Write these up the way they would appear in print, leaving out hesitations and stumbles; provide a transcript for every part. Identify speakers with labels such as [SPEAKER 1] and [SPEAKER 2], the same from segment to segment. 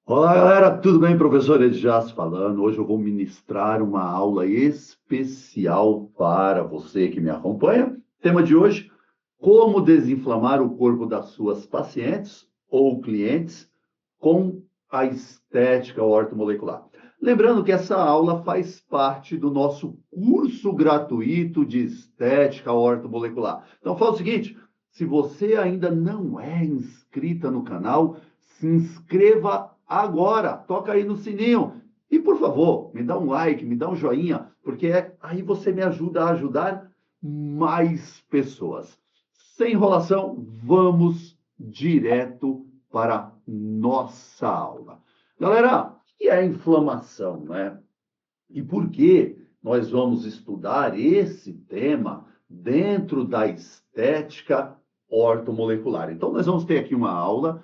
[SPEAKER 1] Olá, galera, tudo bem? Professor Edjas falando. Hoje eu vou ministrar uma aula especial para você que me acompanha. Tema de hoje: como desinflamar o corpo das suas pacientes ou clientes com a estética ortomolecular. Lembrando que essa aula faz parte do nosso curso gratuito de estética ortomolecular. Então, fala o seguinte: se você ainda não é inscrita no canal, se inscreva agora, toca aí no sininho. E, por favor, me dá um like, me dá um joinha, porque aí você me ajuda a ajudar mais pessoas. Sem enrolação, vamos direto para a nossa aula. Galera, o que é inflamação, né? E por que nós vamos estudar esse tema dentro da estética ortomolecular? Então, nós vamos ter aqui uma aula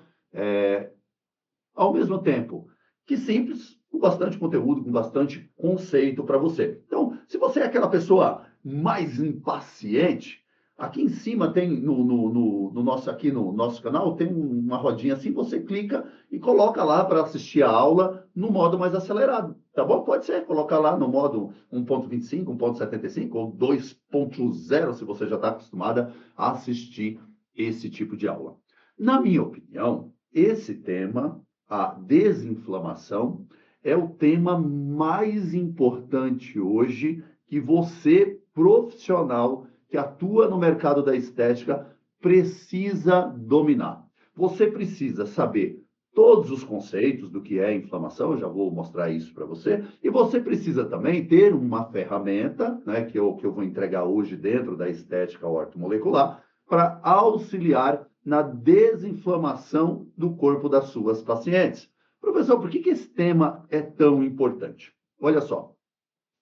[SPEAKER 1] ao mesmo tempo que simples, com bastante conteúdo, com bastante conceito para você. Então, se você é aquela pessoa mais impaciente, aqui em cima tem no nosso canal tem uma rodinha assim, você clica e coloca lá para assistir a aula no modo mais acelerado, tá bom? Pode ser, colocar lá no modo 1.25, 1.75 ou 2.0, se você já está acostumada a assistir esse tipo de aula. Na minha opinião, esse tema, a desinflamação, é o tema mais importante hoje que você, profissional que atua no mercado da estética, precisa dominar. Você precisa saber todos os conceitos do que é inflamação, eu já vou mostrar isso para você, e você precisa também ter uma ferramenta, né, que eu vou entregar hoje dentro da estética ortomolecular, para auxiliar na desinflamação do corpo das suas pacientes. Professor, por que esse tema é tão importante? Olha só,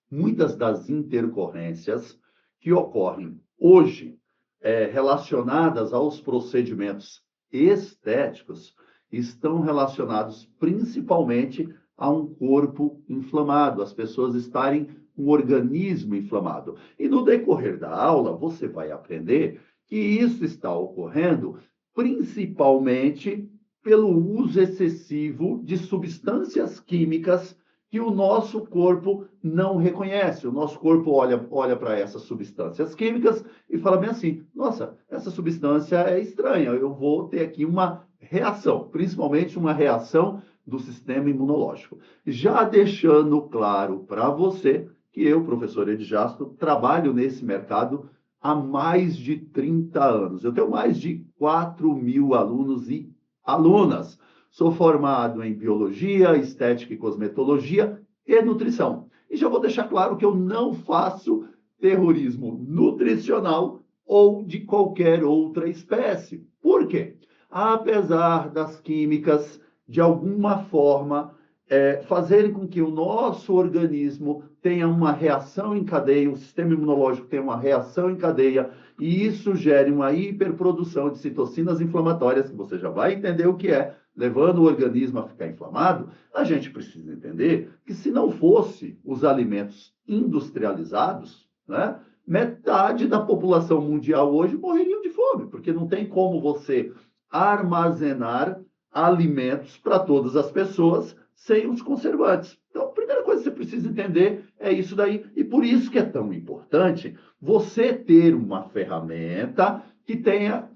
[SPEAKER 1] muitas das intercorrências que ocorrem hoje relacionadas aos procedimentos estéticos estão relacionados principalmente a um corpo inflamado, as pessoas estarem com o organismo inflamado. E no decorrer da aula, você vai aprender que isso está ocorrendo principalmente pelo uso excessivo de substâncias químicas que o nosso corpo não reconhece. O nosso corpo olha para essas substâncias químicas e fala bem assim: nossa, essa substância é estranha, eu vou ter aqui uma reação, principalmente uma reação do sistema imunológico. Já deixando claro para você que eu, professor Edjasto, trabalho nesse mercado há mais de 30 anos. Eu tenho mais de 4.000 alunos e alunas. Sou formado em biologia, estética e cosmetologia e nutrição. E já vou deixar claro que eu não faço terrorismo nutricional ou de qualquer outra espécie. Por quê? Apesar das químicas, de alguma forma, fazerem com que o nosso organismo tenha uma reação em cadeia, o sistema imunológico tenha uma reação em cadeia, e isso gere uma hiperprodução de citocinas inflamatórias, que você já vai entender o que é, levando o organismo a ficar inflamado, a gente precisa entender que se não fosse os alimentos industrializados, né, metade da população mundial hoje morreria de fome, porque não tem como você armazenar alimentos para todas as pessoas sem os conservantes. Então, a primeira coisa que você precisa entender é isso daí. E por isso que é tão importante você ter uma ferramenta que tenha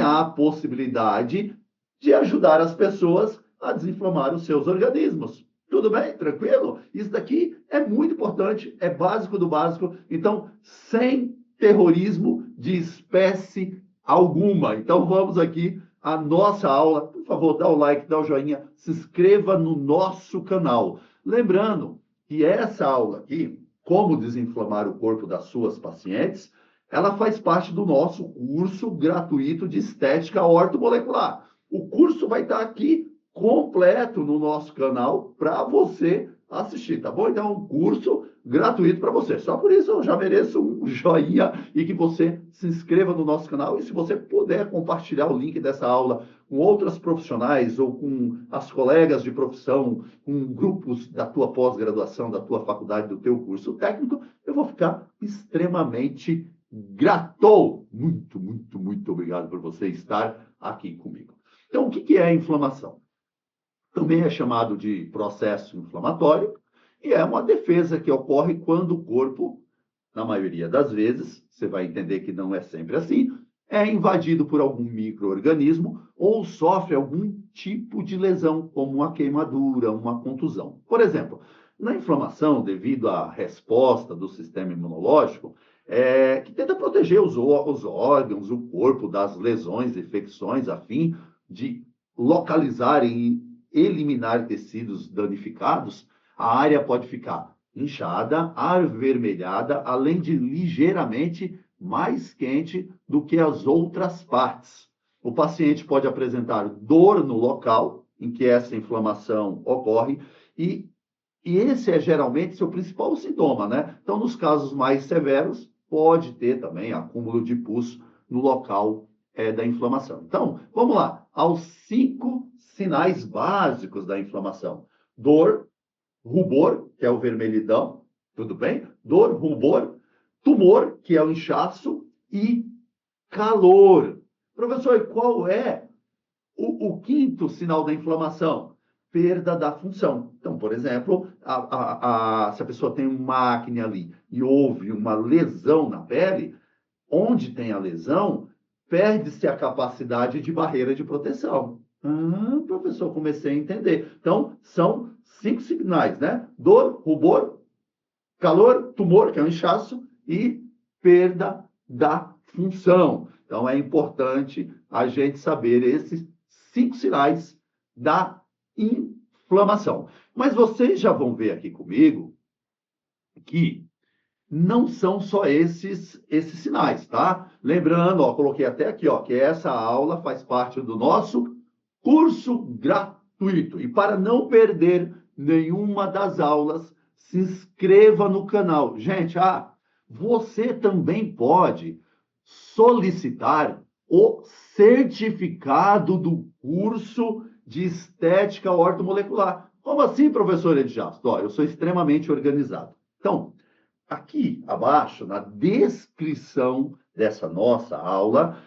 [SPEAKER 1] a possibilidade de ajudar as pessoas a desinflamar os seus organismos. Tudo bem? Tranquilo? Isso daqui é muito importante, é básico do básico. Então, sem terrorismo de espécie alguma. Então, vamos aqui à nossa aula. Por favor, dá o like, dá o joinha, se inscreva no nosso canal. Lembrando que essa aula aqui, como desinflamar o corpo das suas pacientes, ela faz parte do nosso curso gratuito de estética ortomolecular. O curso vai estar aqui completo no nosso canal para você assistir, tá bom? Então, é um curso gratuito para você. Só por isso eu já mereço um joinha e que você se inscreva no nosso canal. E se você puder compartilhar o link dessa aula com outras profissionais ou com as colegas de profissão, com grupos da tua pós-graduação, da tua faculdade, do teu curso técnico, eu vou ficar extremamente grato. Muito, muito, muito obrigado por você estar aqui comigo. Então, o que é a inflamação? também é chamado de processo inflamatório, e é uma defesa que ocorre quando o corpo, na maioria das vezes, você vai entender que não é sempre assim, é invadido por algum micro-organismo ou sofre algum tipo de lesão, como uma queimadura, uma contusão. Por exemplo, na inflamação, devido à resposta do sistema imunológico, que tenta proteger os órgãos, o corpo das lesões, infecções, a fim de localizar e eliminar tecidos danificados, a área pode ficar inchada, avermelhada, além de ligeiramente mais quente do que as outras partes. O paciente pode apresentar dor no local em que essa inflamação ocorre e esse é geralmente seu principal sintoma, né? Então, nos casos mais severos, pode ter também acúmulo de pus no local da inflamação. Então, vamos lá, aos 5 sinais básicos da inflamação: dor, rubor, que é o vermelhidão, tudo bem? Dor, rubor, tumor, que é o inchaço, e calor. Professor, e qual é o quinto sinal da inflamação? Perda da função. Então, por exemplo, se a pessoa tem uma acne ali e houve uma lesão na pele, onde tem a lesão, perde-se a capacidade de barreira de proteção. Professor, comecei a entender. Então, são 5 sinais, né? Dor, rubor, calor, tumor, que é o inchaço, e perda da função. Então, é importante a gente saber esses 5 sinais da inflamação. Mas vocês já vão ver aqui comigo que não são só esses sinais, tá? Lembrando, ó, coloquei até aqui, ó, que essa aula faz parte do nosso curso gratuito. E para não perder nenhuma das aulas, se inscreva no canal. Gente, você também pode solicitar o certificado do curso de estética ortomolecular. Como assim, professor Edjasto? Eu sou extremamente organizado. Então, aqui abaixo, na descrição dessa nossa aula,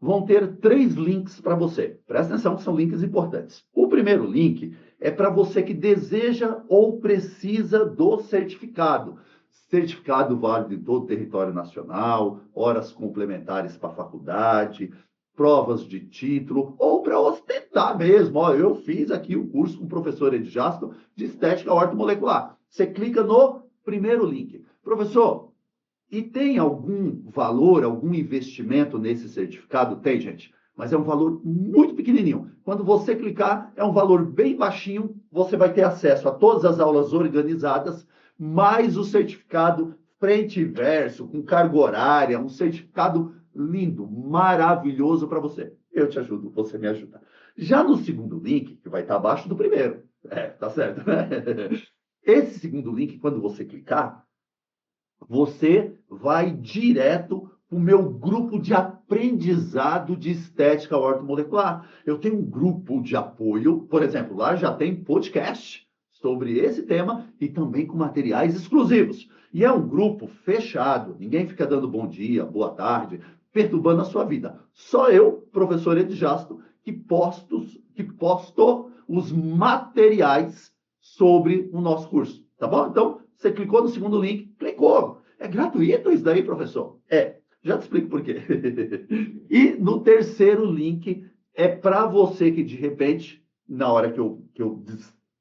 [SPEAKER 1] vão ter 3 links para você. Presta atenção que são links importantes. O primeiro link é para você que deseja ou precisa do certificado. Certificado válido em todo o território nacional, horas complementares para a faculdade, provas de título, ou para ostentar mesmo. Eu fiz aqui o curso com o professor Edjasto de estética ortomolecular. Você clica no primeiro link. Professor, e tem algum valor, algum investimento nesse certificado? Tem, gente, mas é um valor muito pequenininho. Quando você clicar, é um valor bem baixinho, você vai ter acesso a todas as aulas organizadas, mais o certificado frente e verso, com carga horária, um certificado lindo, maravilhoso para você. Eu te ajudo, você me ajuda. Já no segundo link, que vai estar abaixo do primeiro, tá certo, né? Esse segundo link, quando você clicar, você vai direto para o meu grupo de aprendizado de estética ortomolecular. Eu tenho um grupo de apoio, por exemplo, lá já tem podcast sobre esse tema e também com materiais exclusivos. E é um grupo fechado, ninguém fica dando bom dia, boa tarde, perturbando a sua vida. Só eu, professor Edjasto, que posto os materiais sobre o nosso curso, tá bom? Então, você clicou no segundo link, clicou. É gratuito isso daí, professor? Já te explico por quê. E no terceiro link é para você que, de repente, na hora que eu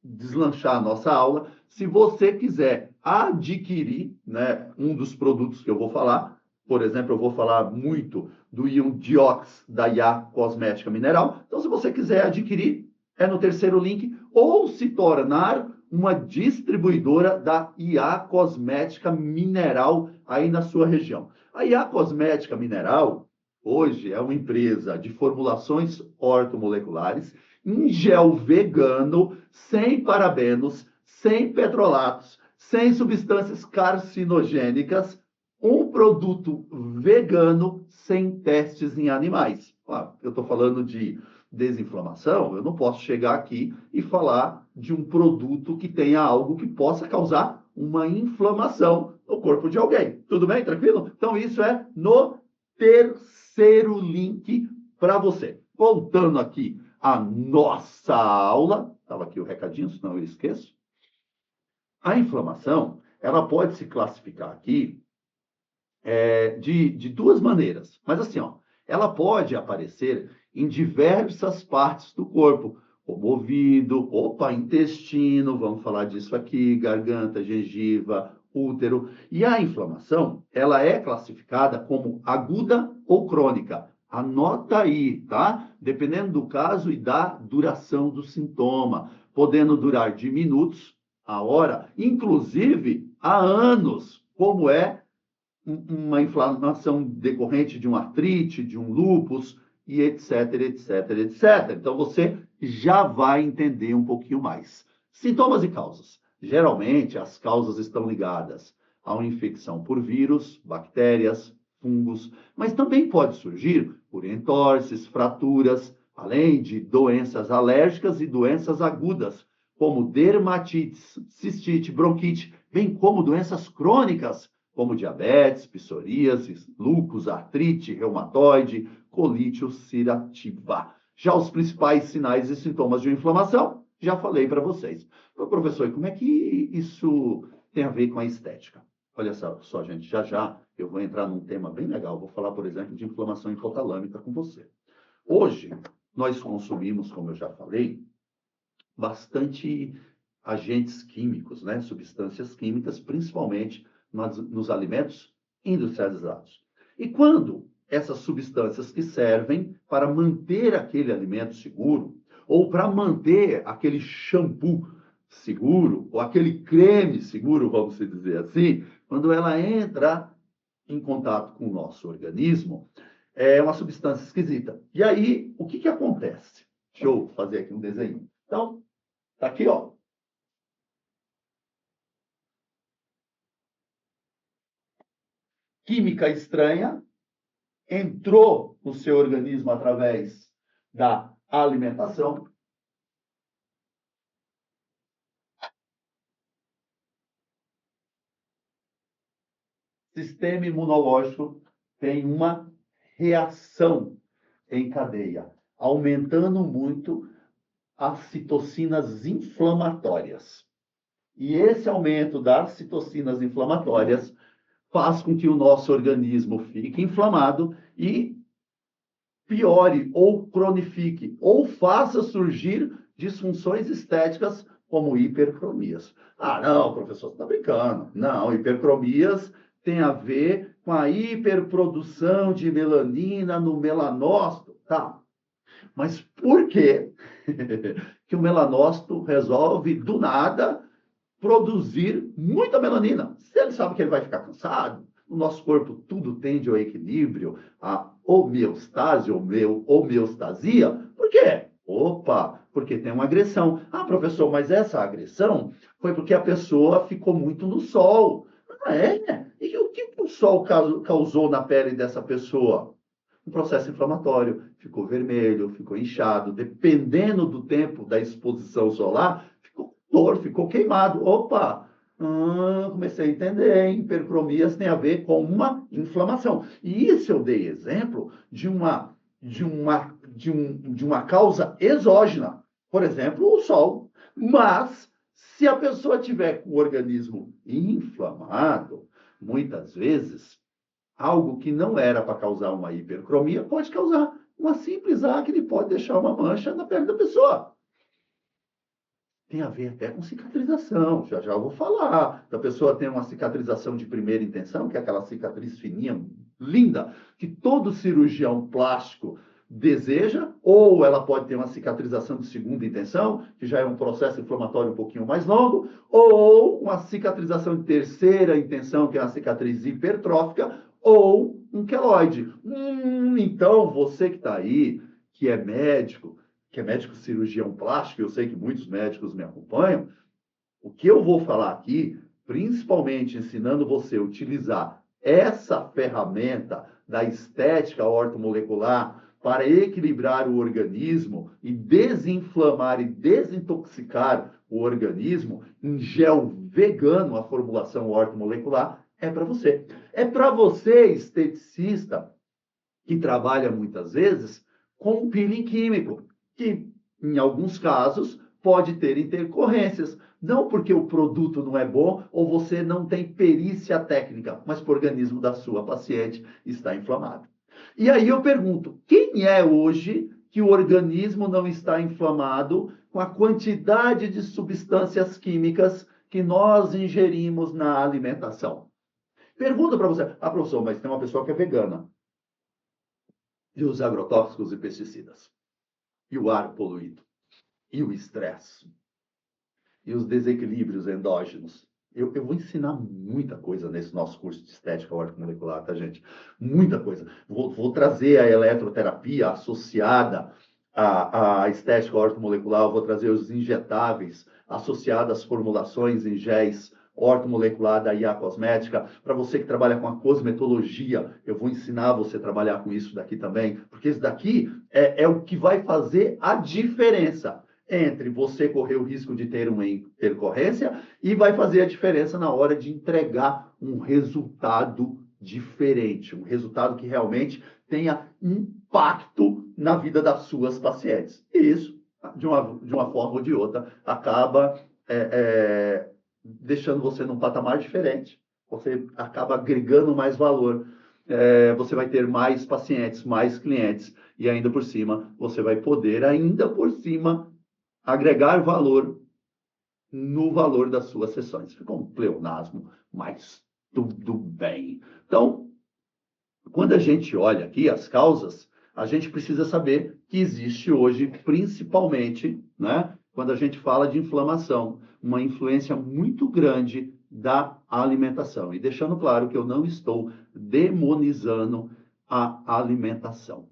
[SPEAKER 1] deslanchar a nossa aula, se você quiser adquirir, né, um dos produtos que eu vou falar, por exemplo, eu vou falar muito do íon diox da IA Cosmética Mineral. Então, se você quiser adquirir, é no terceiro link, ou se tornar uma distribuidora da IA Cosmética Mineral aí na sua região. A IA Cosmética Mineral, hoje, é uma empresa de formulações ortomoleculares em gel vegano, sem parabenos, sem petrolatos, sem substâncias carcinogênicas, um produto vegano sem testes em animais. Eu estou falando de desinflamação, eu não posso chegar aqui e falar de um produto que tenha algo que possa causar uma inflamação no corpo de alguém. Tudo bem? Tranquilo? Então, isso é no terceiro link para você. Voltando aqui à nossa aula, Estava aqui o recadinho, senão eu esqueço. A inflamação, ela pode se classificar aqui de duas maneiras. Mas assim, ó, ela pode aparecer em diversas partes do corpo, como ouvido, intestino, vamos falar disso aqui, garganta, gengiva, útero. E a inflamação, ela é classificada como aguda ou crônica. Anota aí, tá? Dependendo do caso e da duração do sintoma, podendo durar de minutos a hora, inclusive há anos, como é uma inflamação decorrente de uma artrite, de um lúpus, e etc, etc, etc. Então, você já vai entender um pouquinho mais. Sintomas e causas. Geralmente, as causas estão ligadas a uma infecção por vírus, bactérias, fungos, mas também pode surgir por entorses, fraturas, além de doenças alérgicas e doenças agudas, como dermatite, cistite, bronquite, bem como doenças crônicas, como diabetes, psoríase, lúpus, artrite, reumatoide, colite ulcerativa. Já os principais sinais e sintomas de uma inflamação, já falei para vocês. Então, professor, como é que isso tem a ver com a estética? Olha só, gente, já eu vou entrar num tema bem legal. Vou falar, por exemplo, de inflamação hipotalâmica com você. Hoje, nós consumimos, como eu já falei, bastante agentes químicos, né? Substâncias químicas, principalmente nos alimentos industrializados. E quando essas substâncias que servem para manter aquele alimento seguro, ou para manter aquele shampoo seguro, ou aquele creme seguro, vamos dizer assim, quando ela entra em contato com o nosso organismo, é uma substância esquisita. E aí, o que acontece? Deixa eu fazer aqui um desenho. Então, tá aqui, ó. Química estranha entrou no seu organismo através da alimentação. Sistema imunológico tem uma reação em cadeia, aumentando muito as citocinas inflamatórias. E esse aumento das citocinas inflamatórias faz com que o nosso organismo fique inflamado e piore ou cronifique, ou faça surgir disfunções estéticas como hipercromias. Ah, não, professor, você está brincando. Não, hipercromias tem a ver com a hiperprodução de melanina no melanócito. Tá, mas por que que o melanócito resolve, do nada, produzir muita melanina? Se ele sabe que ele vai ficar cansado, o nosso corpo tudo tende ao equilíbrio, à homeostase, homeostasia. Por quê? Opa, porque tem uma agressão. Ah, professor, mas essa agressão foi porque a pessoa ficou muito no sol. Ah, é? E o que o sol causou na pele dessa pessoa? Um processo inflamatório, ficou vermelho, ficou inchado, dependendo do tempo da exposição solar, ficou dor, ficou queimado. Opa, comecei a entender, hein? Hipercromias tem a ver com uma inflamação. E isso eu dei exemplo de uma causa exógena, por exemplo, o sol. Mas, se a pessoa tiver com o organismo inflamado, muitas vezes algo que não era para causar uma hipercromia pode causar uma simples acne, pode deixar uma mancha na pele da pessoa. Tem a ver até com cicatrização, já eu vou falar. A pessoa tem uma cicatrização de primeira intenção, que é aquela cicatriz fininha, linda, que todo cirurgião plástico deseja, ou ela pode ter uma cicatrização de segunda intenção, que já é um processo inflamatório um pouquinho mais longo, ou uma cicatrização de terceira intenção, que é uma cicatriz hipertrófica, ou um queloide. Então, você que está aí, que é médico cirurgião plástico, eu sei que muitos médicos me acompanham, o que eu vou falar aqui, principalmente ensinando você a utilizar essa ferramenta da estética ortomolecular para equilibrar o organismo e desinflamar e desintoxicar o organismo em gel vegano, a formulação ortomolecular, é para você. É para você, esteticista, que trabalha muitas vezes com peeling químico, que, em alguns casos, pode ter intercorrências. Não porque o produto não é bom ou você não tem perícia técnica, mas porque o organismo da sua paciente está inflamado. E aí eu pergunto, quem é hoje que o organismo não está inflamado com a quantidade de substâncias químicas que nós ingerimos na alimentação? Pergunta para você, professor, mas tem uma pessoa que é vegana. E os agrotóxicos e pesticidas? E o ar poluído? E o estresse? E os desequilíbrios endógenos? Eu vou ensinar muita coisa nesse nosso curso de estética ortomolecular, tá, gente? Muita coisa. Vou trazer a eletroterapia associada à estética ortomolecular, vou trazer os injetáveis associados às formulações em géis ortomolecular da IA Cosmética. Para você que trabalha com a cosmetologia, eu vou ensinar você a trabalhar com isso daqui também, porque isso daqui é o que vai fazer a diferença entre você correr o risco de ter uma intercorrência e vai fazer a diferença na hora de entregar um resultado diferente, um resultado que realmente tenha impacto na vida das suas pacientes. E isso, de uma forma ou de outra, acaba deixando você num patamar diferente. Você acaba agregando mais valor. Você vai ter mais pacientes, mais clientes, e ainda por cima, você vai poder, ainda por cima, agregar valor no valor das suas sessões. Ficou um pleonasmo, mas tudo bem. Então, quando a gente olha aqui as causas, a gente precisa saber que existe hoje, principalmente, né, quando a gente fala de inflamação, uma influência muito grande da alimentação. E deixando claro que eu não estou demonizando a alimentação.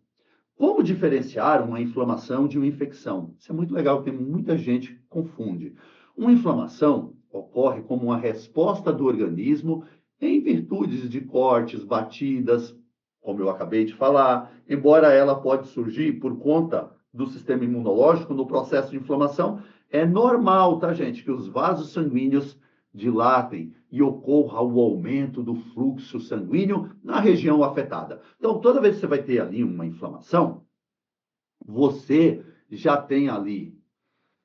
[SPEAKER 1] Como diferenciar uma inflamação de uma infecção? Isso é muito legal, porque muita gente confunde. Uma inflamação ocorre como uma resposta do organismo em virtude de cortes, batidas, como eu acabei de falar, embora ela pode surgir por conta do sistema imunológico no processo de inflamação, é normal, tá, gente, que os vasos sanguíneos dilatem e ocorra o aumento do fluxo sanguíneo na região afetada. Então, toda vez que você vai ter ali uma inflamação, você já tem ali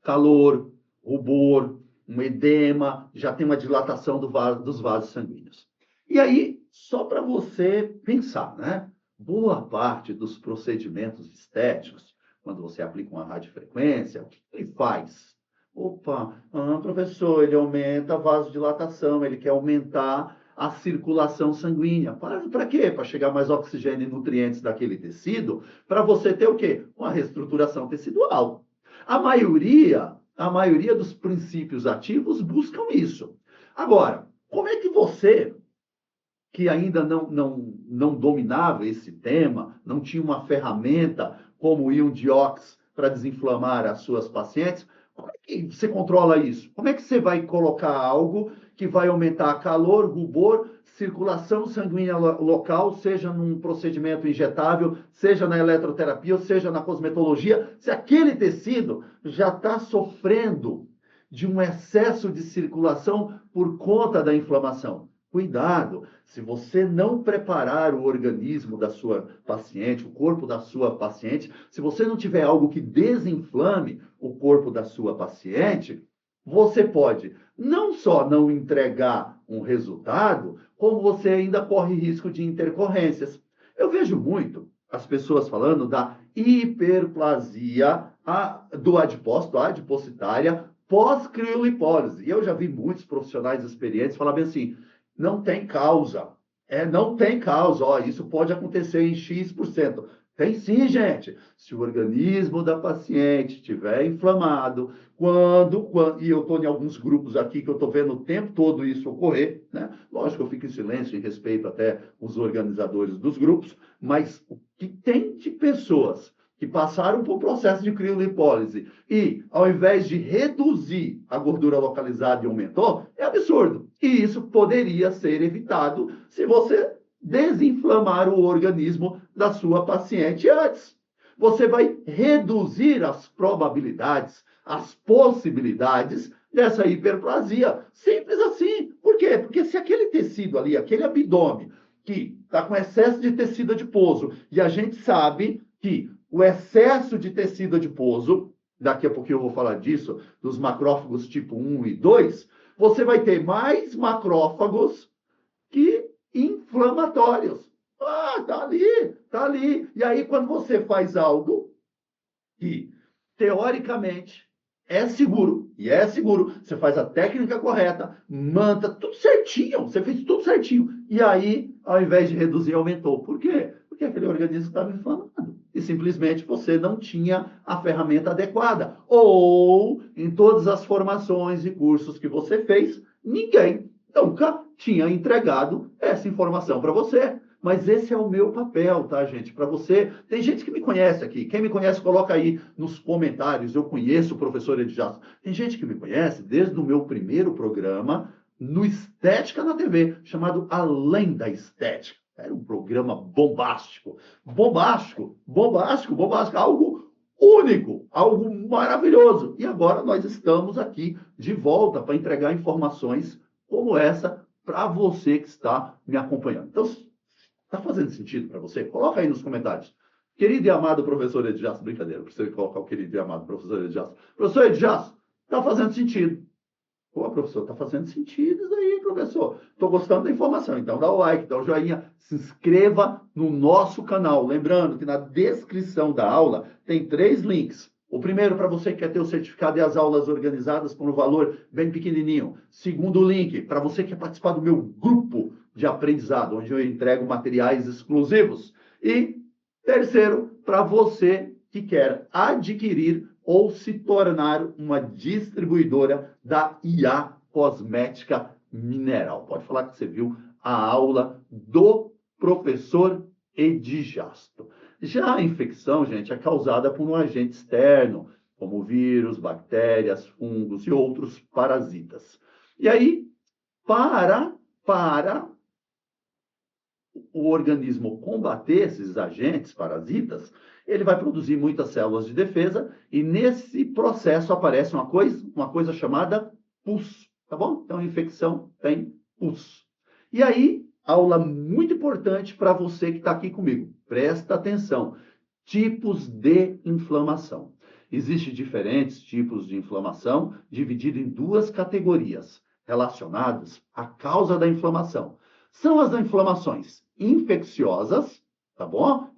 [SPEAKER 1] calor, rubor, um edema, já tem uma dilatação dos vasos sanguíneos. E aí, só para você pensar, né? Boa parte dos procedimentos estéticos, quando você aplica uma radiofrequência, o que ele faz? Opa, professor, ele aumenta a vasodilatação, ele quer aumentar a circulação sanguínea. Para quê? Para chegar mais oxigênio e nutrientes daquele tecido, para você ter o quê? Uma reestruturação tecidual. A maioria dos princípios ativos buscam isso. Agora, como é que você, que ainda não dominava esse tema, não tinha uma ferramenta como o Ion Diox para desinflamar as suas pacientes, como é que você controla isso? Como é que você vai colocar algo que vai aumentar calor, rubor, circulação sanguínea local, seja num procedimento injetável, seja na eletroterapia, ou seja na cosmetologia, se aquele tecido já está sofrendo de um excesso de circulação por conta da inflamação? Cuidado, se você não preparar o organismo da sua paciente, o corpo da sua paciente, se você não tiver algo que desinflame o corpo da sua paciente, você pode não só não entregar um resultado, como você ainda corre risco de intercorrências. Eu vejo muito as pessoas falando da hiperplasia do adipócito, adipocitária, pós-criolipólise. E eu já vi muitos profissionais experientes falar bem assim, não tem causa. Não tem causa. Isso pode acontecer em X%. Tem sim, gente. Se o organismo da paciente estiver inflamado, e eu estou em alguns grupos aqui que eu estou vendo o tempo todo isso ocorrer, né? Lógico, eu fico em silêncio em respeito até os organizadores dos grupos, mas o que tem de pessoas que passaram por processo de criolipólise e, ao invés de reduzir a gordura localizada e aumentou, é absurdo. E isso poderia ser evitado se você desinflamar o organismo da sua paciente antes. Você vai reduzir as probabilidades, as possibilidades dessa hiperplasia. Simples assim. Por quê? Porque se aquele tecido ali, aquele abdômen, que está com excesso de tecido adiposo, e a gente sabe que o excesso de tecido adiposo daqui a pouquinho eu vou falar disso, dos macrófagos tipo 1 e 2, você vai ter mais macrófagos que inflamatórios. Ah, tá ali, tá ali. E aí, quando você faz algo que, teoricamente, é seguro, você faz a técnica correta, manta, tudo certinho, você fez tudo certinho. E aí, ao invés de reduzir, aumentou. Por quê? Porque aquele organismo estava inflamado. E simplesmente você não tinha a ferramenta adequada. Ou, em todas as formações e cursos que você fez, ninguém nunca tinha entregado essa informação para você. Mas esse é o meu papel, tá, gente? Para você. Tem gente que me conhece aqui. Quem me conhece, coloca aí nos comentários. Eu conheço o professor Edjasso. Tem gente que me conhece desde o meu primeiro programa no Estética na TV, chamado Além da Estética. Era um programa bombástico. Bombástico, bombástico, bombástico. Algo único, algo maravilhoso. E agora nós estamos aqui de volta para entregar informações como essa para você que está me acompanhando. Então, está fazendo sentido para você? Coloca aí nos comentários. Querido e amado professor Edjasso, brincadeira, para você colocar o querido e amado professor Edjasso. Professor Edjasso, está fazendo sentido. Pô, professor, está fazendo sentido isso aí, professor. Estou gostando da informação. Então, dá o like, dá o joinha, se inscreva no nosso canal. Lembrando que na descrição da aula tem 3 links. O primeiro, para você que quer ter o certificado e as aulas organizadas por um valor bem pequenininho. Segundo link, para você que quer participar do meu grupo de aprendizado, onde eu entrego materiais exclusivos. E terceiro, para você que quer adquirir ou se tornar uma distribuidora da IA Cosmética Mineral. Pode falar que você viu a aula do professor Edjasto. Já a infecção, gente, é causada por um agente externo, como vírus, bactérias, fungos e outros parasitas. E aí, para o organismo combater esses agentes parasitas, ele vai produzir muitas células de defesa e nesse processo aparece uma coisa chamada pus, tá bom? Então, a infecção tem pus. E aí, aula muito importante para você que está aqui comigo. Presta atenção. Tipos de inflamação. Existem diferentes tipos de inflamação, dividido em 2 categorias, relacionadas à causa da inflamação. São as inflamações infecciosas, tá bom?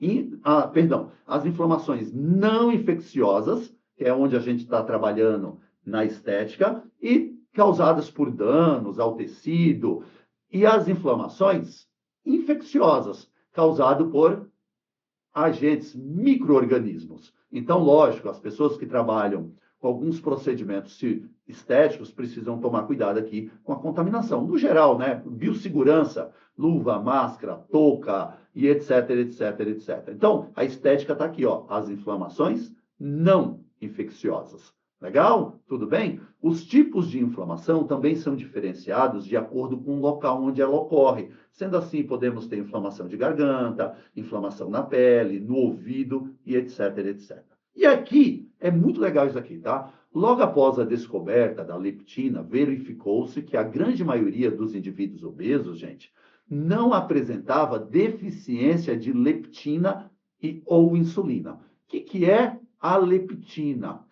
[SPEAKER 1] As inflamações não infecciosas, que é onde a gente está trabalhando na estética, e causadas por danos ao tecido, e as inflamações infecciosas, causadas por agentes, micro-organismos. Então, lógico, as pessoas que trabalham com alguns procedimentos estéticos precisam tomar cuidado aqui com a contaminação. No geral, né? Biossegurança, luva, máscara, touca e etc, etc, etc. Então, a estética está aqui, ó, as inflamações não infecciosas. Legal? Tudo bem? Os tipos de inflamação também são diferenciados de acordo com o local onde ela ocorre. Sendo assim, podemos ter inflamação de garganta, inflamação na pele, no ouvido e etc, etc. E aqui, é muito legal isso aqui, tá? Logo após a descoberta da leptina, verificou-se que a grande maioria dos indivíduos obesos, gente, não apresentava deficiência de leptina ou insulina. O que é a leptina?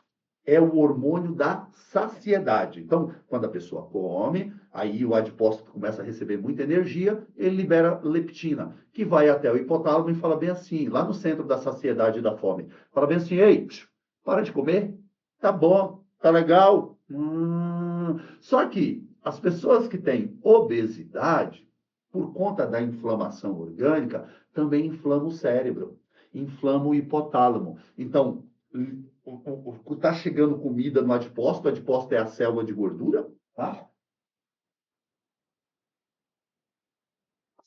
[SPEAKER 1] É o hormônio da saciedade. Então, quando a pessoa come, aí o adipócito começa a receber muita energia, ele libera leptina, que vai até o hipotálamo e fala bem assim, lá no centro da saciedade e da fome. Fala bem assim, ei, para de comer, tá bom, tá legal. Só que as pessoas que têm obesidade, por conta da inflamação orgânica, também inflamam o cérebro, inflamam o hipotálamo. Então, está chegando comida no adipócito, o adipócito é a célula de gordura, tá?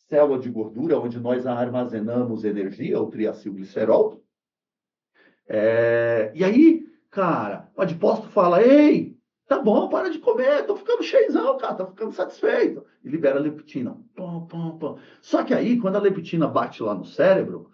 [SPEAKER 1] Célula de gordura, onde nós armazenamos energia, o triacilglicerol. E aí, cara, o adipócito fala, ei, tá bom, para de comer, tô ficando cheizão, cara, tô ficando satisfeito. E libera a leptina. Pum, pum, pum. Só que aí, quando a leptina bate lá no cérebro,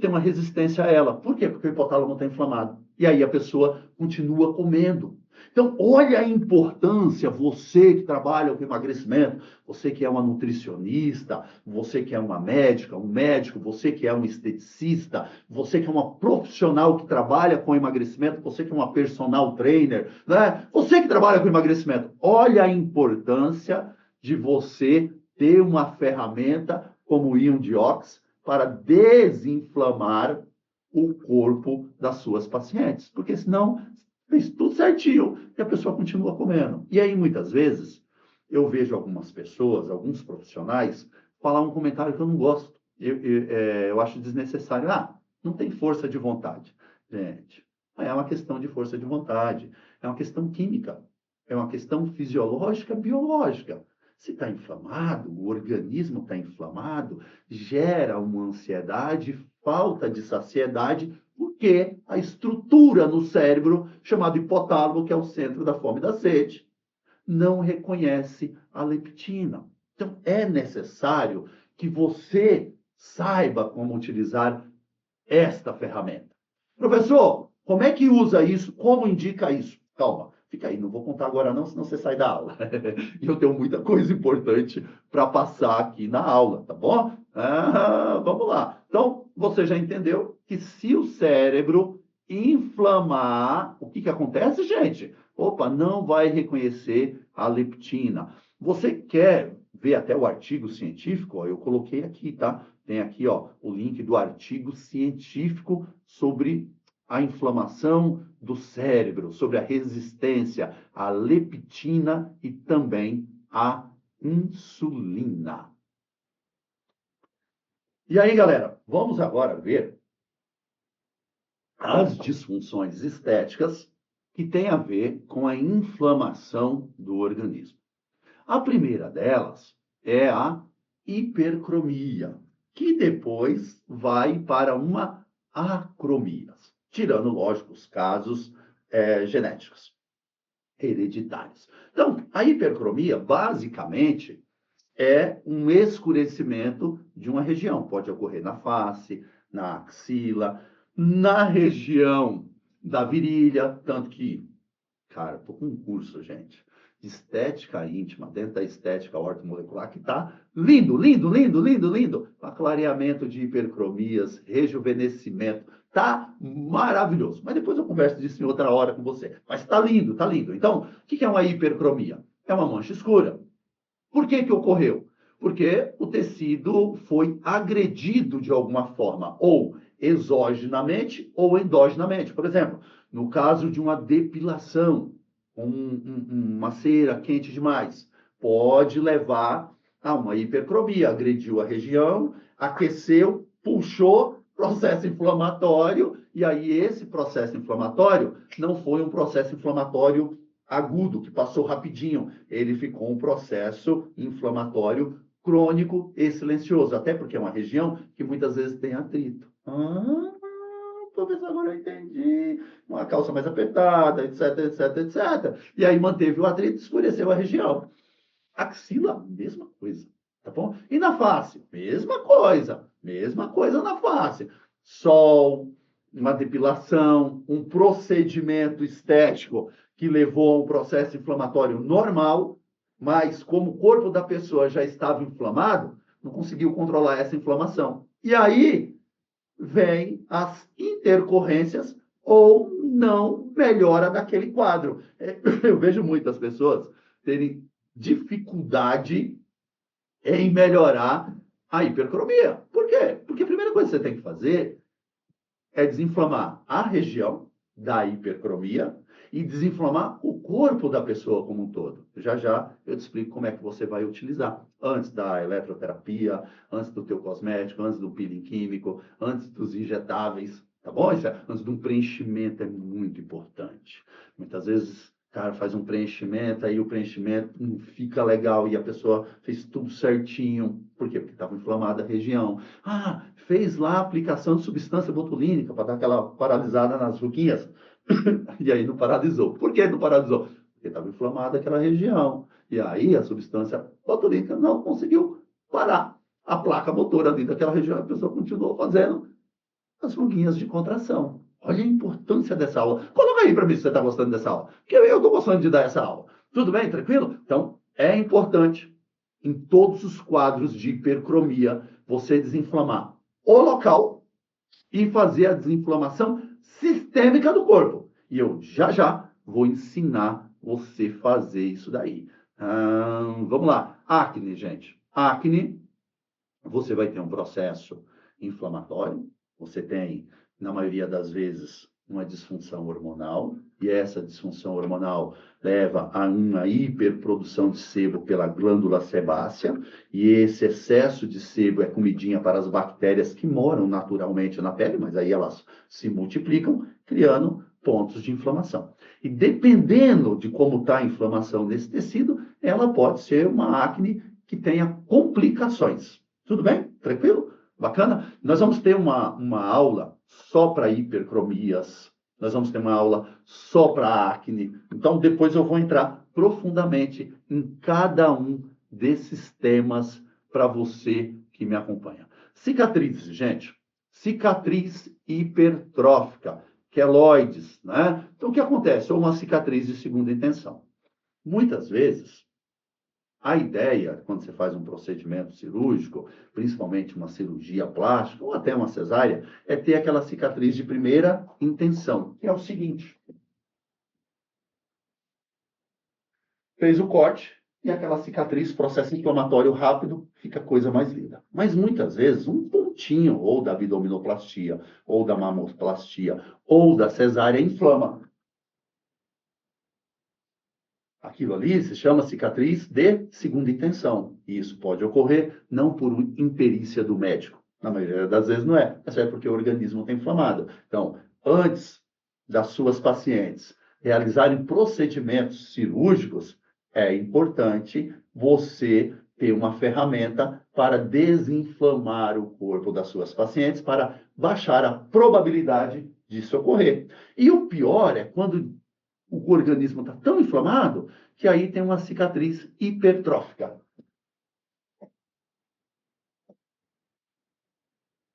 [SPEAKER 1] tem uma resistência a ela. Por quê? Porque o hipotálamo está inflamado. E aí a pessoa continua comendo. Então, olha a importância, você que trabalha com emagrecimento, você que é uma nutricionista, você que é uma médica, um médico, você que é um esteticista, você que é uma profissional que trabalha com emagrecimento, você que é uma personal trainer, né? Você que trabalha com emagrecimento, olha a importância de você ter uma ferramenta como o íon diox para desinflamar o corpo das suas pacientes, porque senão fez tudo certinho e a pessoa continua comendo. E aí, muitas vezes, eu vejo algumas pessoas, alguns profissionais, falar um comentário que eu não gosto. Eu acho desnecessário. Ah, não tem força de vontade. Gente, não é uma questão de força de vontade. É uma questão química. É uma questão fisiológica, biológica. Se está inflamado, o organismo está inflamado, gera uma ansiedade, falta de saciedade, porque a estrutura no cérebro, chamado hipotálamo, que é o centro da fome e da sede, não reconhece a leptina. Então, é necessário que você saiba como utilizar esta ferramenta. Professor, como é que usa isso? Como indica isso? Calma, fica aí, não vou contar agora não, senão você sai da aula. E eu tenho muita coisa importante para passar aqui na aula, tá bom? Vamos lá. Então, você já entendeu que se o cérebro inflamar, o que acontece, gente? Opa, não vai reconhecer a leptina. Você quer ver até o artigo científico? Ó, eu coloquei aqui, tá? Tem aqui, ó, o link do artigo científico sobre a inflamação do cérebro, sobre a resistência à leptina e também à insulina. E aí, galera, vamos agora ver as disfunções estéticas que têm a ver com a inflamação do organismo. A primeira delas é a hipercromia, que depois vai para uma acromia, tirando, lógico, os casos genéticos, hereditários. Então, a hipercromia, basicamente, é um escurecimento de uma região. Pode ocorrer na face, na axila, na região da virilha, tanto que, cara, tô com um curso, gente, de estética íntima, dentro da estética ortomolecular, que tá lindo, lindo, lindo, lindo, lindo. Clareamento de hipercromias, rejuvenescimento, tá maravilhoso. Mas depois eu converso disso em outra hora com você. Mas tá lindo, tá lindo. Então, o que é uma hipercromia? É uma mancha escura. Por que ocorreu? Porque o tecido foi agredido de alguma forma, ou exogenamente ou endogenamente. Por exemplo, no caso de uma depilação, uma cera quente demais, pode levar a uma hipercromia. Agrediu a região, aqueceu, puxou, processo inflamatório, e aí esse processo inflamatório não foi um processo inflamatório agudo, que passou rapidinho. Ele ficou um processo inflamatório crônico e silencioso, até porque é uma região que muitas vezes tem atrito. Talvez agora eu entendi. Uma calça mais apertada, etc, etc, etc. E aí manteve o atrito, escureceu a região. Axila, mesma coisa, tá bom? E na face, mesma coisa na face. Sol, uma depilação, um procedimento estético que levou a um processo inflamatório normal, mas como o corpo da pessoa já estava inflamado, não conseguiu controlar essa inflamação. E aí vem as intercorrências ou não melhora daquele quadro. Eu vejo muitas pessoas terem dificuldade em melhorar a hipercromia. Por quê? Porque a primeira coisa que você tem que fazer é desinflamar a região da hipercromia e desinflamar o corpo da pessoa como um todo. Já já eu te explico como é que você vai utilizar. Antes da eletroterapia, antes do teu cosmético, antes do peeling químico, antes dos injetáveis, tá bom? Antes de um preenchimento é muito importante. Muitas vezes o cara faz um preenchimento, aí o preenchimento não fica legal e a pessoa fez tudo certinho. Por quê? Porque estava inflamada a região. Ah, fez lá a aplicação de substância botulínica para dar aquela paralisada nas ruguinhas. E aí não paralisou. Por que não paralisou? Porque estava inflamada aquela região. E aí a substância botulínica não conseguiu parar a placa motora ali daquela região. A pessoa continuou fazendo as ruguinhas de contração. Olha a importância dessa aula. Coloca aí para mim se você está gostando dessa aula. Porque eu estou gostando de dar essa aula. Tudo bem? Tranquilo? Então, é importante, em todos os quadros de hipercromia, você desinflamar o local e fazer a desinflamação sistêmica do corpo. E eu já vou ensinar você a fazer isso daí. Vamos lá. Acne, gente. Acne, você vai ter um processo inflamatório, você tem, na maioria das vezes, uma disfunção hormonal, e essa disfunção hormonal leva a uma hiperprodução de sebo pela glândula sebácea, e esse excesso de sebo é comidinha para as bactérias que moram naturalmente na pele, mas aí elas se multiplicam, criando pontos de inflamação. E dependendo de como está a inflamação nesse tecido, ela pode ser uma acne que tenha complicações. Tudo bem? Tranquilo? Bacana? Nós vamos ter uma aula só para hipercromias, nós vamos ter uma aula só para acne. Então, depois eu vou entrar profundamente em cada um desses temas para você que me acompanha. Cicatrizes, gente. Cicatriz hipertrófica, queloides, né? Então, o que acontece? Ou uma cicatriz de segunda intenção. Muitas vezes, a ideia, quando você faz um procedimento cirúrgico, principalmente uma cirurgia plástica ou até uma cesárea, é ter aquela cicatriz de primeira intenção, que é o seguinte: fez o corte e aquela cicatriz, processo inflamatório rápido, fica a coisa mais linda. Mas muitas vezes, um pontinho, ou da abdominoplastia, ou da mamoplastia, ou da cesárea, inflama. Aquilo ali se chama cicatriz de segunda intenção. E isso pode ocorrer não por imperícia do médico. Na maioria das vezes não é, mas é porque o organismo está inflamado. Então, antes das suas pacientes realizarem procedimentos cirúrgicos, é importante você ter uma ferramenta para desinflamar o corpo das suas pacientes, para baixar a probabilidade disso ocorrer. E o pior é quando o organismo está tão inflamado que aí tem uma cicatriz hipertrófica,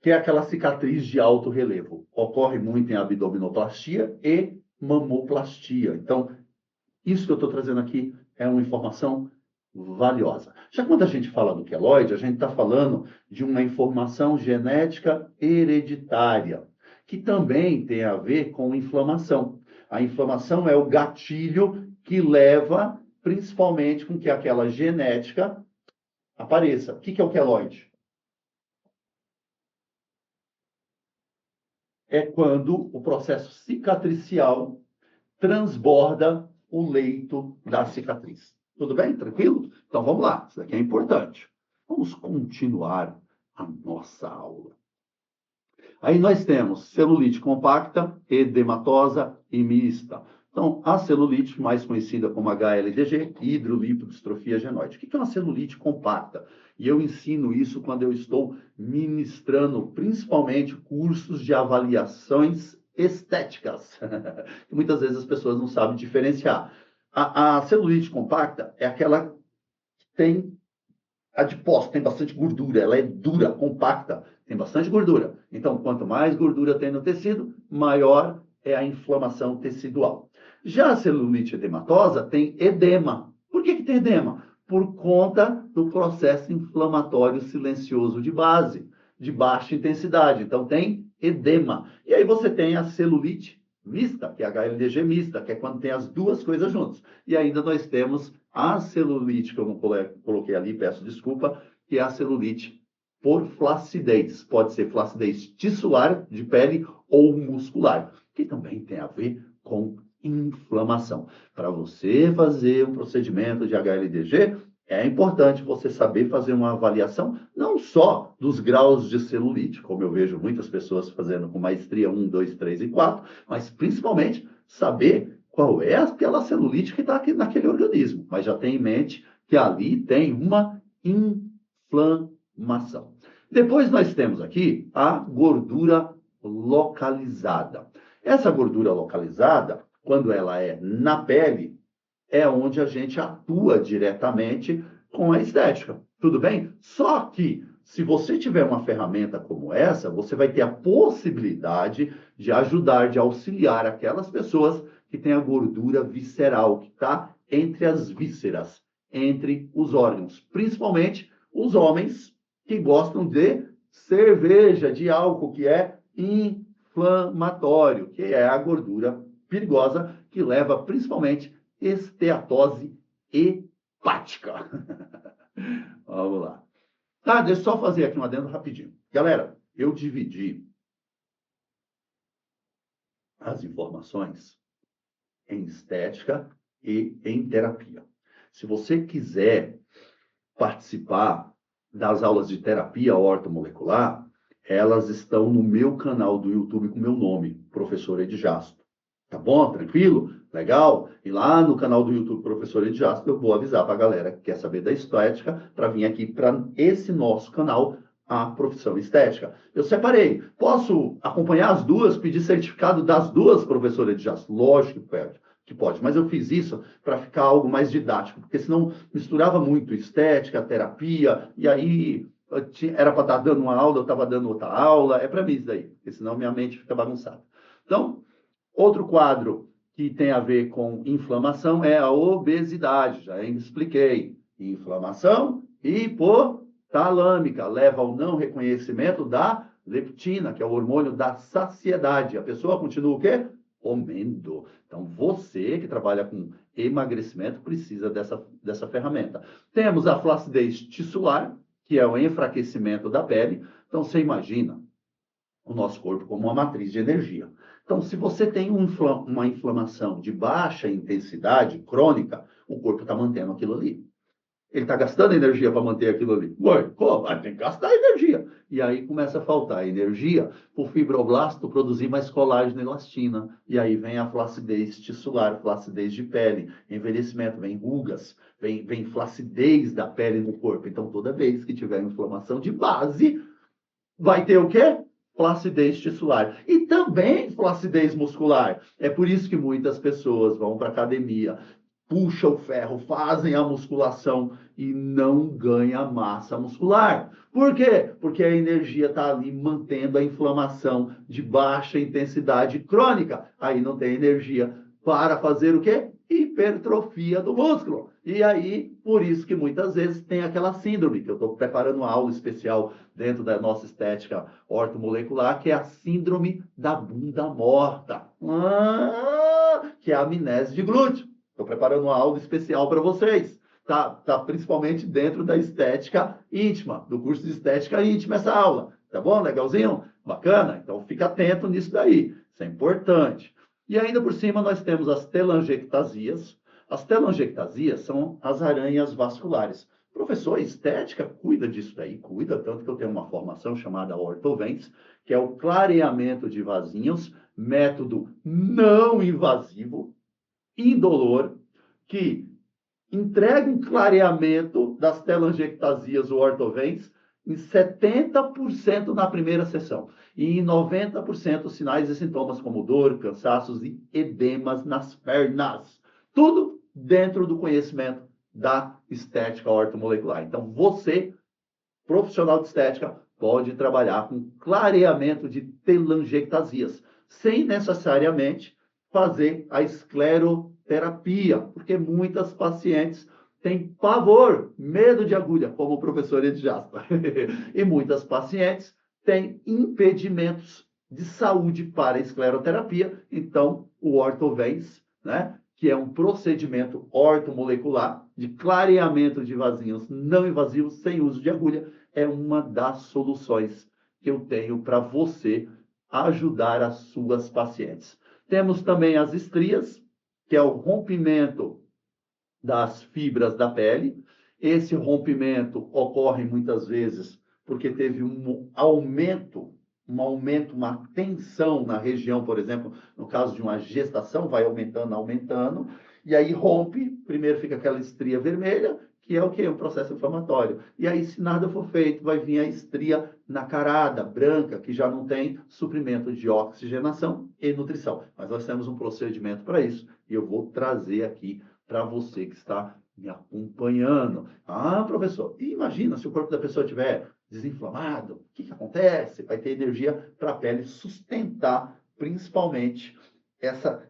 [SPEAKER 1] que é aquela cicatriz de alto relevo. Ocorre muito em abdominoplastia e mamoplastia. Então, isso que eu estou trazendo aqui é uma informação valiosa. Já quando a gente fala do queloide, a gente está falando de uma informação genética hereditária, que também tem a ver com inflamação. A inflamação é o gatilho que leva, principalmente, com que aquela genética apareça. O que é o queloide? É quando o processo cicatricial transborda o leito da cicatriz. Tudo bem? Tranquilo? Então vamos lá, isso daqui é importante. Vamos continuar a nossa aula. Aí nós temos celulite compacta, edematosa e mista. Então, a celulite, mais conhecida como HLDG, hidrolipodistrofia genoide. O que é uma celulite compacta? E eu ensino isso quando eu estou ministrando, principalmente, cursos de avaliações estéticas. Muitas vezes as pessoas não sabem diferenciar. A celulite compacta é aquela que tem adipócito, tem bastante gordura, ela é dura, compacta, tem bastante gordura. Então, quanto mais gordura tem no tecido, maior é a inflamação tecidual. Já a celulite edematosa tem edema. Por que tem edema? Por conta do processo inflamatório silencioso de base, de baixa intensidade. Então, tem edema. E aí você tem a celulite mista, que é a HLDG mista, que é quando tem as duas coisas juntas. E ainda nós temos a celulite, que eu não coloquei ali, peço desculpa, que é a celulite por flacidez. Pode ser flacidez tissular, de pele, ou muscular, que também tem a ver com inflamação. Para você fazer um procedimento de HLDG, é importante você saber fazer uma avaliação, não só dos graus de celulite, como eu vejo muitas pessoas fazendo com maestria 1, 2, 3 e 4, mas principalmente saber qual é aquela celulite que está naquele organismo. Mas já tem em mente que ali tem uma inflamação. Depois nós temos aqui a gordura localizada. Essa gordura localizada, quando ela é na pele, é onde a gente atua diretamente com a estética. Tudo bem? Só que se você tiver uma ferramenta como essa, você vai ter a possibilidade de ajudar, de auxiliar aquelas pessoas que têm a gordura visceral, que está entre as vísceras, entre os órgãos, principalmente os homens que gostam de cerveja, de álcool, que é inflamatório, que é a gordura perigosa que leva principalmente esteatose hepática. Vamos lá. Tá, deixa eu só fazer aqui um adendo rapidinho. Galera, eu dividi as informações em estética e em terapia. Se você quiser participar das aulas de terapia ortomolecular, elas estão no meu canal do YouTube com meu nome, Professor Edjasto. Tá bom? Tranquilo? Legal? E lá no canal do YouTube Professor Edjasto, eu vou avisar para a galera que quer saber da estética para vir aqui para esse nosso canal, a profissão estética. Eu separei. Posso acompanhar as duas, pedir certificado das duas, professor Edjasto? Lógico que pode, mas eu fiz isso para ficar algo mais didático, porque senão misturava muito estética, terapia, e aí era para estar dando uma aula, eu estava dando outra aula, é para mim isso daí, porque senão minha mente fica bagunçada. Então, outro quadro que tem a ver com inflamação é a obesidade, já expliquei. Inflamação hipotalâmica leva ao não reconhecimento da leptina, que é o hormônio da saciedade. A pessoa continua o quê? Comendo. Então, você que trabalha com emagrecimento precisa dessa ferramenta. Temos a flacidez tissular, que é o enfraquecimento da pele. Então, você imagina o nosso corpo como uma matriz de energia. Então, se você tem uma inflamação de baixa intensidade crônica, o corpo está mantendo aquilo ali. Ele está gastando energia para manter aquilo ali. Ué, como? Tem que gastar energia. E aí começa a faltar energia para o fibroblasto produzir mais colágeno e elastina. E aí vem a flacidez tissular, flacidez de pele, envelhecimento, vem rugas, vem flacidez da pele no corpo. Então, toda vez que tiver inflamação de base, vai ter o quê? Flacidez tissular. E também flacidez muscular. É por isso que muitas pessoas vão para a academia, puxam o ferro, fazem a musculação e não ganha massa muscular. Por quê? Porque a energia está ali mantendo a inflamação de baixa intensidade crônica. Aí não tem energia para fazer o quê? Hipertrofia do músculo. E aí, por isso que muitas vezes tem aquela síndrome, que eu estou preparando uma aula especial dentro da nossa estética ortomolecular, que é a síndrome da bunda morta, que é a amnésia de glúteo. Estou preparando uma aula especial para vocês. Tá principalmente dentro da estética íntima, do curso de estética íntima essa aula. Tá bom? Legalzinho? Bacana? Então fica atento nisso daí. Isso é importante. E ainda por cima nós temos as telangiectasias. As telangiectasias são as aranhas vasculares. Professor, estética cuida disso daí? Cuida, tanto que eu tenho uma formação chamada Ortovens, que é o clareamento de vasinhos, método não invasivo, indolor, que entrega um clareamento das telangiectasias ou ortovens em 70% na primeira sessão e em 90% sinais e sintomas como dor, cansaços e edemas nas pernas. Tudo dentro do conhecimento da estética ortomolecular. Então, você, profissional de estética, pode trabalhar com clareamento de telangiectasias, sem necessariamente fazer a escleroterapia, porque muitas pacientes têm pavor, medo de agulha, como o professor Edjasto. E muitas pacientes têm impedimentos de saúde para a escleroterapia. Então, o Ortovens, né, que é um procedimento ortomolecular de clareamento de vasinhos não invasivos, sem uso de agulha, é uma das soluções que eu tenho para você ajudar as suas pacientes. Temos também as estrias, que é o rompimento das fibras da pele. Esse rompimento ocorre muitas vezes porque teve um aumento, uma tensão na região, por exemplo, no caso de uma gestação, vai aumentando, aumentando, e aí rompe, primeiro fica aquela estria vermelha, que é o quê? Um processo inflamatório. E aí, se nada for feito, vai vir a estria nacarada, branca, que já não tem suprimento de oxigenação e nutrição. Mas nós temos um procedimento para isso, e eu vou trazer aqui para você que está me acompanhando. Ah, professor, imagina se o corpo da pessoa estiver desinflamado, o que acontece? Vai ter energia para a pele sustentar, principalmente, essa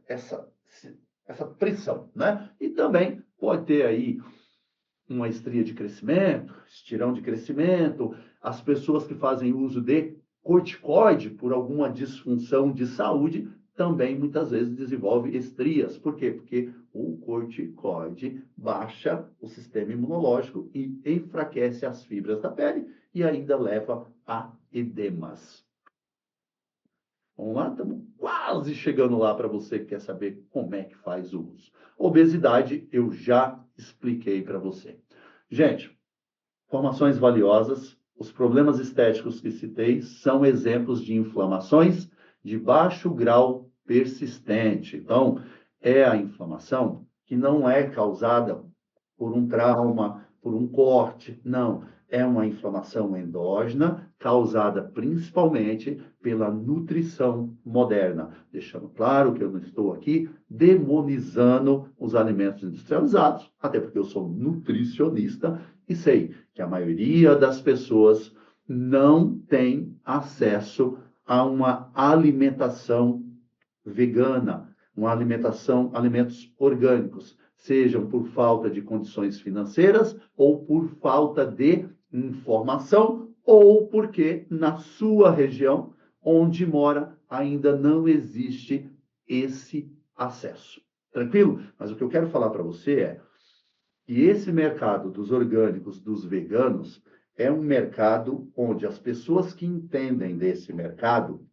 [SPEAKER 1] pressão, né? E também pode ter aí uma estria de crescimento, estirão de crescimento, as pessoas que fazem uso de corticoide por alguma disfunção de saúde também muitas vezes desenvolve estrias. Por quê? Porque o corticoide baixa o sistema imunológico e enfraquece as fibras da pele e ainda leva a edemas. Vamos lá? Estamos quase chegando lá para você que quer saber como é que faz o uso. Obesidade, eu já expliquei para você. Gente, informações valiosas. Os problemas estéticos que citei são exemplos de inflamações de baixo grau persistente. Então, é a inflamação que não é causada por um trauma, por um corte, não. É uma inflamação endógena causada principalmente pela nutrição moderna. Deixando claro que eu não estou aqui demonizando os alimentos industrializados, até porque eu sou nutricionista e sei que a maioria das pessoas não tem acesso a uma alimentação vegana, uma alimentação, alimentos orgânicos, sejam por falta de condições financeiras ou por falta de informação ou porque na sua região onde mora ainda não existe esse acesso. Tranquilo? Mas o que eu quero falar para você é que esse mercado dos orgânicos, dos veganos, é um mercado onde as pessoas que entendem desse mercado,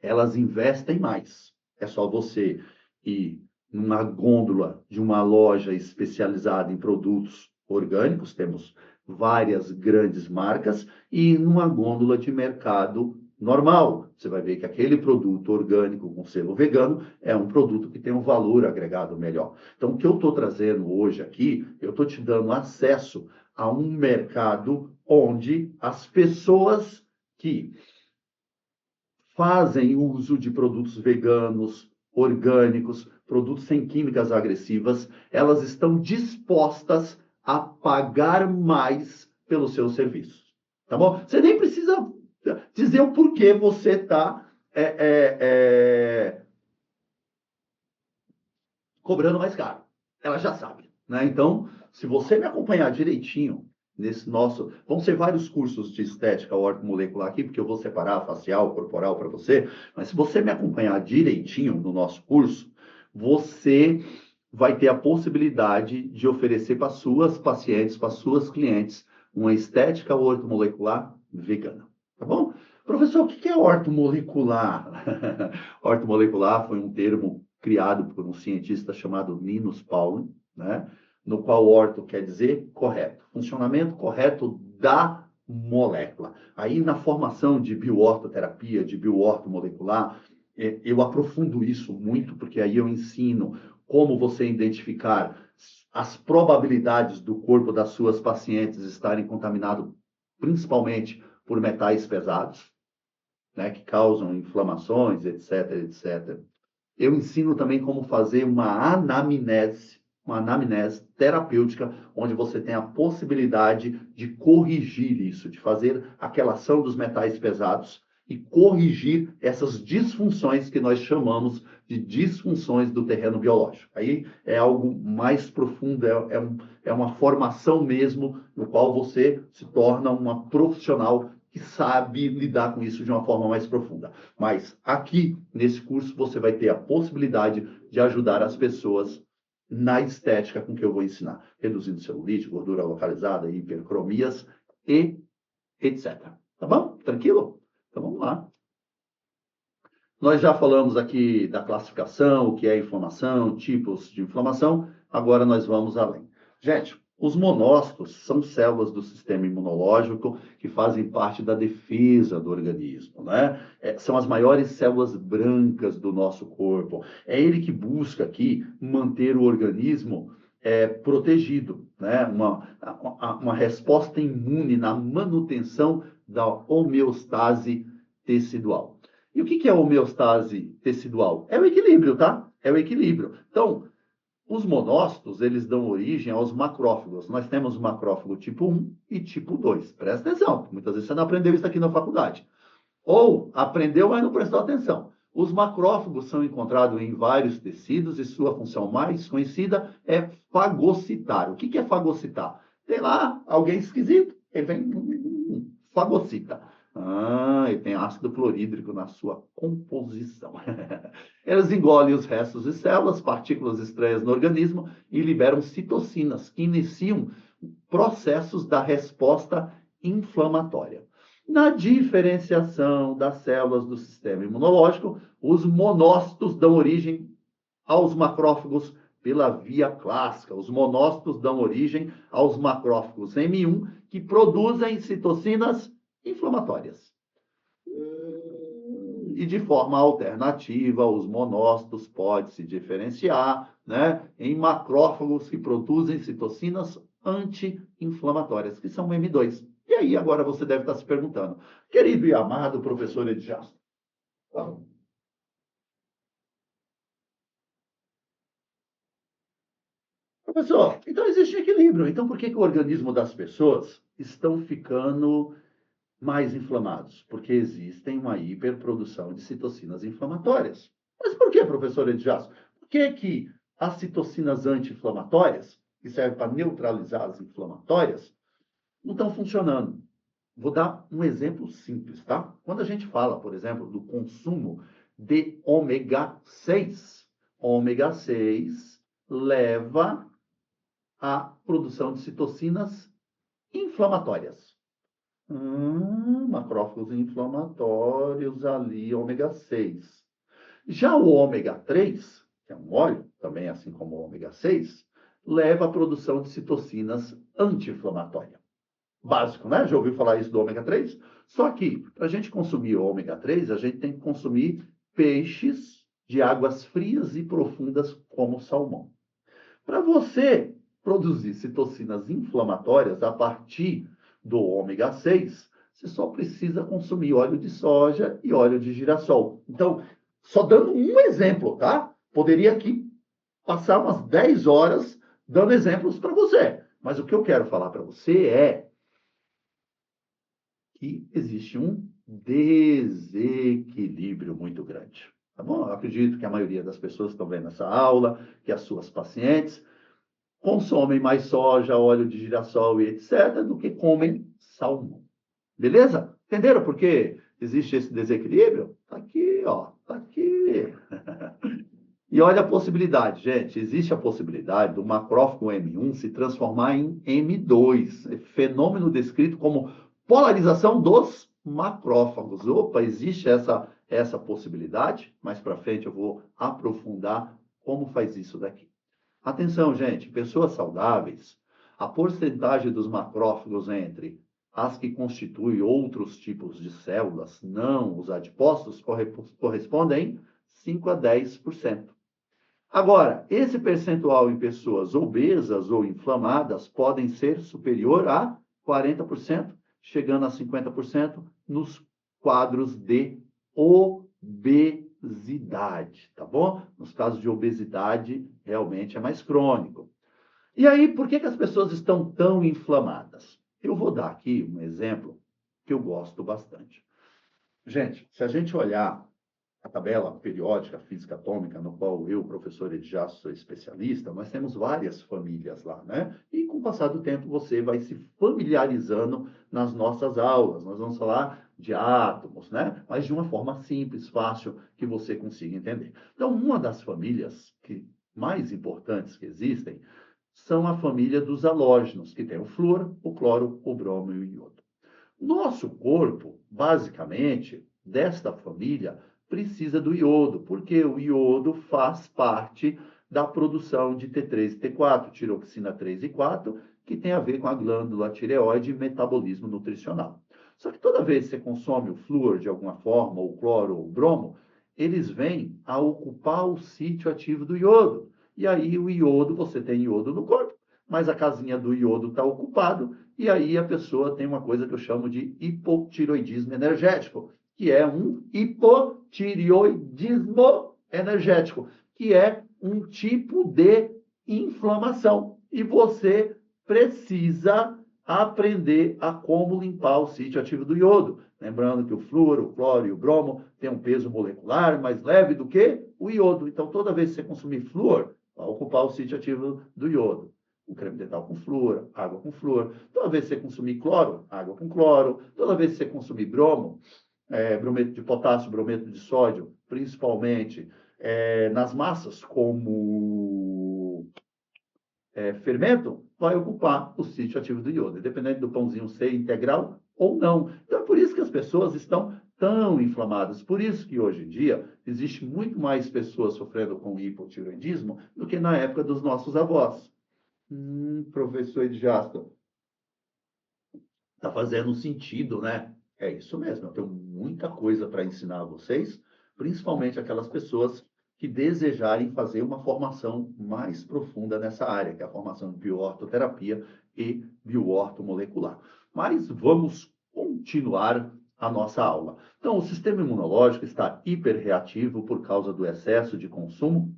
[SPEAKER 1] elas investem mais. É só você ir numa gôndola de uma loja especializada em produtos orgânicos, temos várias grandes marcas, e numa gôndola de mercado normal. Você vai ver que aquele produto orgânico com selo vegano é um produto que tem um valor agregado melhor. Então, o que eu estou trazendo hoje aqui, eu estou te dando acesso a um mercado onde as pessoas que fazem uso de produtos veganos, orgânicos, produtos sem químicas agressivas, elas estão dispostas a pagar mais pelos seus serviços. Tá bom? Você nem precisa dizer o porquê você está cobrando mais caro. Ela já sabe. Né? Então, se você me acompanhar direitinho nesse nosso... Vão ser vários cursos de estética ortomolecular aqui, porque eu vou separar facial, corporal para você, mas se você me acompanhar direitinho no nosso curso, você vai ter a possibilidade de oferecer para suas pacientes, para suas clientes, uma estética ortomolecular vegana. Tá bom? Professor, o que é ortomolecular? Ortomolecular foi um termo criado por um cientista chamado Linus Pauling, né? No qual orto quer dizer correto, funcionamento correto da molécula. Aí na formação de bioortoterapia, de bioortomolecular, eu aprofundo isso muito, porque aí eu ensino como você identificar as probabilidades do corpo das suas pacientes estarem contaminados principalmente por metais pesados, né, que causam inflamações, etc, etc. Eu ensino também como fazer uma anamnese terapêutica, onde você tem a possibilidade de corrigir isso, de fazer aquela ação dos metais pesados e corrigir essas disfunções que nós chamamos de disfunções do terreno biológico. Aí é algo mais profundo, é uma formação mesmo, no qual você se torna uma profissional que sabe lidar com isso de uma forma mais profunda. Mas aqui, nesse curso, você vai ter a possibilidade de ajudar as pessoas na estética com que eu vou ensinar, reduzindo celulite, gordura localizada, hipercromias e etc. Tá bom? Tranquilo? Então vamos lá. Nós já falamos aqui da classificação, o que é inflamação, tipos de inflamação, agora nós vamos além. Gente, os monócitos são células do sistema imunológico que fazem parte da defesa do organismo, né? São as maiores células brancas do nosso corpo. É ele que busca aqui manter o organismo protegido, né? Uma resposta imune na manutenção da homeostase tecidual. E o que é a homeostase tecidual? É o equilíbrio, tá? É o equilíbrio. Então, Os monócitos, eles dão origem aos macrófagos. Nós temos o macrófago tipo 1 e tipo 2. Presta atenção, muitas vezes você não aprendeu isso aqui na faculdade. Ou aprendeu, mas não prestou atenção. Os macrófagos são encontrados em vários tecidos e sua função mais conhecida é fagocitar. O que é fagocitar? Tem lá alguém esquisito, ele vem fagocita. E tem ácido clorídrico na sua composição. Eles engolem os restos de células, partículas estranhas no organismo e liberam citocinas, que iniciam processos da resposta inflamatória. Na diferenciação das células do sistema imunológico, os monócitos dão origem aos macrófagos pela via clássica. Os monócitos dão origem aos macrófagos M1, que produzem citocinas inflamatórias. E de forma alternativa, os monócitos podem se diferenciar, né, em macrófagos que produzem citocinas anti-inflamatórias, que são M2. E aí, agora você deve estar se perguntando, querido e amado professor Edjasto, professor, então existe equilíbrio. Então, por que o organismo das pessoas estão ficando mais inflamados? Porque existem uma hiperprodução de citocinas inflamatórias. Mas por que, professor Edjasto? Por que as citocinas anti-inflamatórias, que servem para neutralizar as inflamatórias, não estão funcionando? Vou dar um exemplo simples, tá? Quando a gente fala, por exemplo, do consumo de ômega 6, ômega 6 leva à produção de citocinas inflamatórias. Macrófagos inflamatórios ali, ômega 6. Já o ômega 3, que é um óleo, também assim como o ômega 6, leva à produção de citocinas anti-inflamatórias. Básico, né? Já ouviu falar isso do ômega 3? Só que, para a gente consumir o ômega 3, a gente tem que consumir peixes de águas frias e profundas, como o salmão. Para você produzir citocinas inflamatórias a partir do ômega 6, você só precisa consumir óleo de soja e óleo de girassol. Então, só dando um exemplo, tá? Poderia aqui passar umas 10 horas dando exemplos para você. Mas o que eu quero falar para você é que existe um desequilíbrio muito grande. Tá bom? Eu acredito que a maioria das pessoas que estão vendo essa aula, que as suas pacientes, consomem mais soja, óleo de girassol e etc., do que comem salmão. Beleza? Entenderam por que existe esse desequilíbrio? Tá aqui, ó. Tá aqui. E olha a possibilidade, gente. Existe a possibilidade do macrófago M1 se transformar em M2. Fenômeno descrito como polarização dos macrófagos. Opa, existe essa possibilidade. Mais para frente eu vou aprofundar como faz isso daqui. Atenção, gente, pessoas saudáveis, a porcentagem dos macrófagos entre as que constituem outros tipos de células, não os adipócitos, correspondem 5 a 10%. Agora, esse percentual em pessoas obesas ou inflamadas podem ser superior a 40%, chegando a 50% nos quadros de obesidade, tá bom? Nos casos de obesidade, realmente é mais crônico. E aí, por que as pessoas estão tão inflamadas? Eu vou dar aqui um exemplo que eu gosto bastante. Gente, se a gente olhar a tabela periódica física atômica, no qual eu, professor Edjasto, sou especialista, nós temos várias famílias lá, né? E com o passar do tempo você vai se familiarizando nas nossas aulas. Nós vamos falar de átomos, né? Mas de uma forma simples, fácil, que você consiga entender. Então, uma das famílias mais importantes que existem são a família dos halógenos, que tem o flúor, o cloro, o bromo e o iodo. Nosso corpo, basicamente, desta família, precisa do iodo, porque o iodo faz parte da produção de T3 e T4, tiroxina 3 e 4, que tem a ver com a glândula tireoide e metabolismo nutricional. Só que toda vez que você consome o flúor de alguma forma, ou o cloro ou o bromo, eles vêm a ocupar o sítio ativo do iodo. E aí o iodo, você tem iodo no corpo, mas a casinha do iodo está ocupado, e aí a pessoa tem uma coisa que eu chamo de hipotiroidismo energético, que é um hipotireoidismo energético, que é um tipo de inflamação. E você precisa aprender a como limpar o sítio ativo do iodo. Lembrando que o flúor, o cloro e o bromo têm um peso molecular mais leve do que o iodo. Então, toda vez que você consumir flúor, vai ocupar o sítio ativo do iodo. O creme dental com flúor, água com flúor. Toda vez que você consumir cloro, água com cloro. Toda vez que você consumir bromo, brometo de potássio, brometo de sódio, principalmente nas massas, como fermento, vai ocupar o sítio ativo do iodo, independente do pãozinho ser integral ou não. Então, é por isso que as pessoas estão tão inflamadas. Por isso que, hoje em dia, existe muito mais pessoas sofrendo com hipotireoidismo do que na época dos nossos avós. Professor Edjasto, está fazendo sentido, né? É isso mesmo, eu tenho muita coisa para ensinar a vocês, principalmente aquelas pessoas que desejarem fazer uma formação mais profunda nessa área, que é a formação de bioortoterapia e bioortomolecular. Mas vamos continuar a nossa aula. Então, o sistema imunológico está hiperreativo por causa do excesso de consumo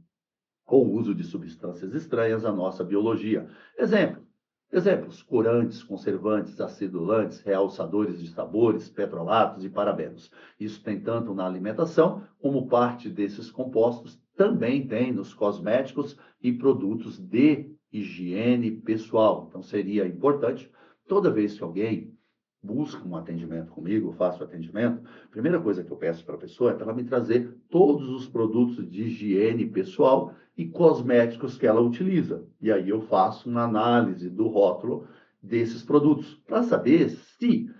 [SPEAKER 1] ou uso de substâncias estranhas à nossa biologia. Exemplos: corantes, conservantes, acidulantes, realçadores de sabores, petrolatos e parabenos. Isso tem tanto na alimentação, como parte desses compostos também tem nos cosméticos e produtos de higiene pessoal. Então, seria importante, toda vez que alguém busca um atendimento comigo, faço atendimento, a primeira coisa que eu peço para a pessoa é para ela me trazer todos os produtos de higiene pessoal e cosméticos que ela utiliza. E aí eu faço uma análise do rótulo desses produtos, para saber se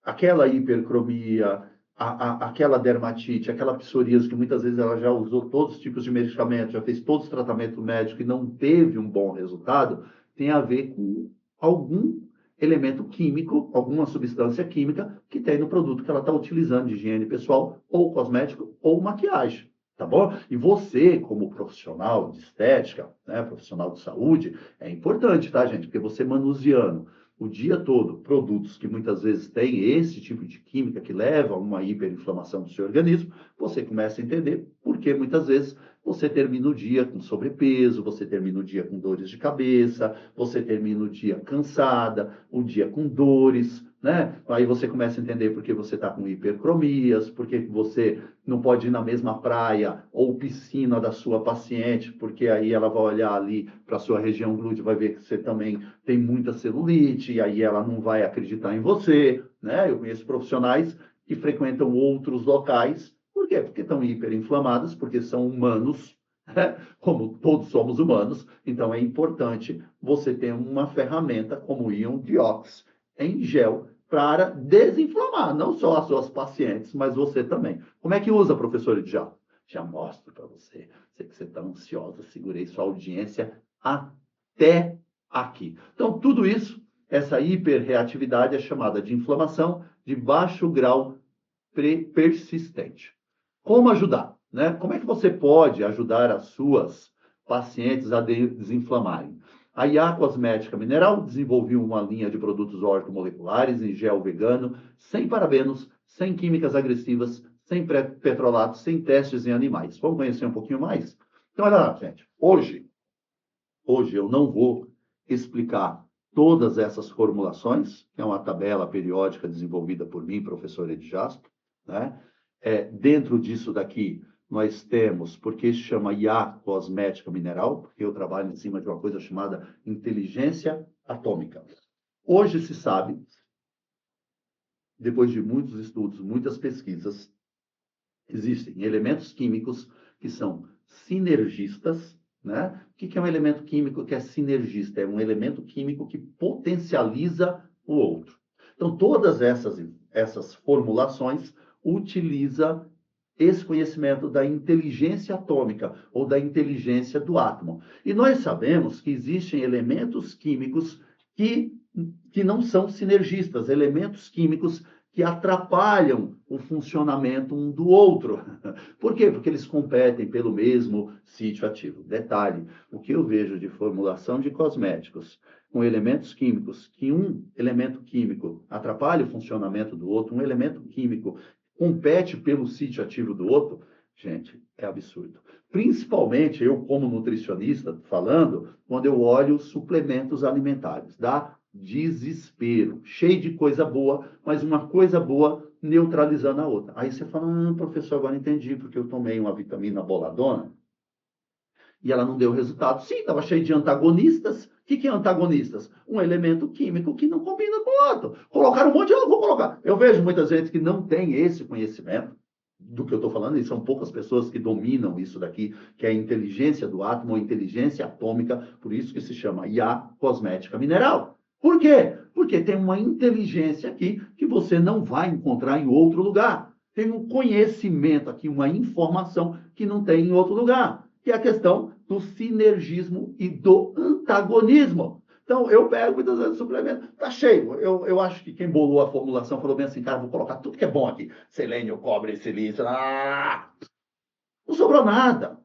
[SPEAKER 1] aquela hipercromia, aquela dermatite, aquela psoríase, que muitas vezes ela já usou todos os tipos de medicamentos, já fez todos os tratamentos médicos e não teve um bom resultado, tem a ver com algum elemento químico, alguma substância química que tem no produto que ela está utilizando de higiene pessoal, ou cosmético, ou maquiagem. Tá bom? E você, como profissional de estética, né, profissional de saúde, é importante, tá, gente? Porque você manuseando o dia todo produtos que muitas vezes têm esse tipo de química que leva a uma hiperinflamação do seu organismo, você começa a entender por que muitas vezes você termina o dia com sobrepeso, você termina o dia com dores de cabeça, você termina o dia cansada, o dia com dores, né? Aí você começa a entender por que você está com hipercromias, por que você não pode ir na mesma praia ou piscina da sua paciente, porque aí ela vai olhar ali para a sua região glútea e vai ver que você também tem muita celulite, e aí ela não vai acreditar em você, né? Eu conheço profissionais que frequentam outros locais. Por quê? Porque estão hiperinflamados, porque são humanos, né? Como todos somos humanos, então é importante você ter uma ferramenta como o íon Diox em gel para desinflamar, não só as suas pacientes, mas você também. Como é que usa, professor Edjato? Já mostro para você. Sei que você está ansiosa, segurei sua audiência até aqui. Então, tudo isso, essa hiperreatividade é chamada de inflamação de baixo grau persistente. Como ajudar? Né? Como é que você pode ajudar as suas pacientes a desinflamarem? A IA Cosmética Mineral desenvolveu uma linha de produtos ortomoleculares em gel vegano, sem parabenos, sem químicas agressivas, sem petrolatos, sem testes em animais. Vamos conhecer um pouquinho mais? Então, olha lá, gente. Hoje eu não vou explicar todas essas formulações, que é uma tabela periódica desenvolvida por mim, professor Edjasto, né? Dentro disso daqui, nós temos, porque se chama IA Cosmética Mineral, porque eu trabalho em cima de uma coisa chamada inteligência atômica. Hoje se sabe, depois de muitos estudos, muitas pesquisas, existem elementos químicos que são sinergistas, né? O que é um elemento químico que é sinergista? É um elemento químico que potencializa o outro. Então, todas essas formulações utilizam esse conhecimento da inteligência atômica ou da inteligência do átomo. E nós sabemos que existem elementos químicos que não são sinergistas, elementos químicos que atrapalham o funcionamento um do outro. Por quê? Porque eles competem pelo mesmo sítio ativo. Detalhe, o que eu vejo de formulação de cosméticos com elementos químicos, que um elemento químico atrapalha o funcionamento do outro, um elemento químico compete pelo sítio ativo do outro, Gente, é absurdo. Principalmente eu, como nutricionista, falando, quando eu olho os suplementos alimentares, dá desespero, cheio de coisa boa, mas uma coisa boa neutralizando a outra. Aí você fala, professor, agora entendi, porque eu tomei uma vitamina boladona e ela não deu resultado. Sim, estava cheio de antagonistas. O que é antagonistas? Um elemento químico que não combina com o outro. Colocaram um monte de... Eu vou colocar. Eu vejo muitas vezes que não tem esse conhecimento do que eu estou falando, e são poucas pessoas que dominam isso daqui, que é a inteligência do átomo, a inteligência atômica, por isso que se chama IA cosmética mineral. Por quê? Porque tem uma inteligência aqui que você não vai encontrar em outro lugar. Tem um conhecimento aqui, uma informação que não tem em outro lugar, que é a questão do sinergismo e do antagonismo. Então, eu pego muitas vezes suplemento, tá cheio. Eu acho que quem bolou a formulação falou bem assim, cara, vou colocar tudo que é bom aqui. Selênio, cobre, silício, não sobrou nada.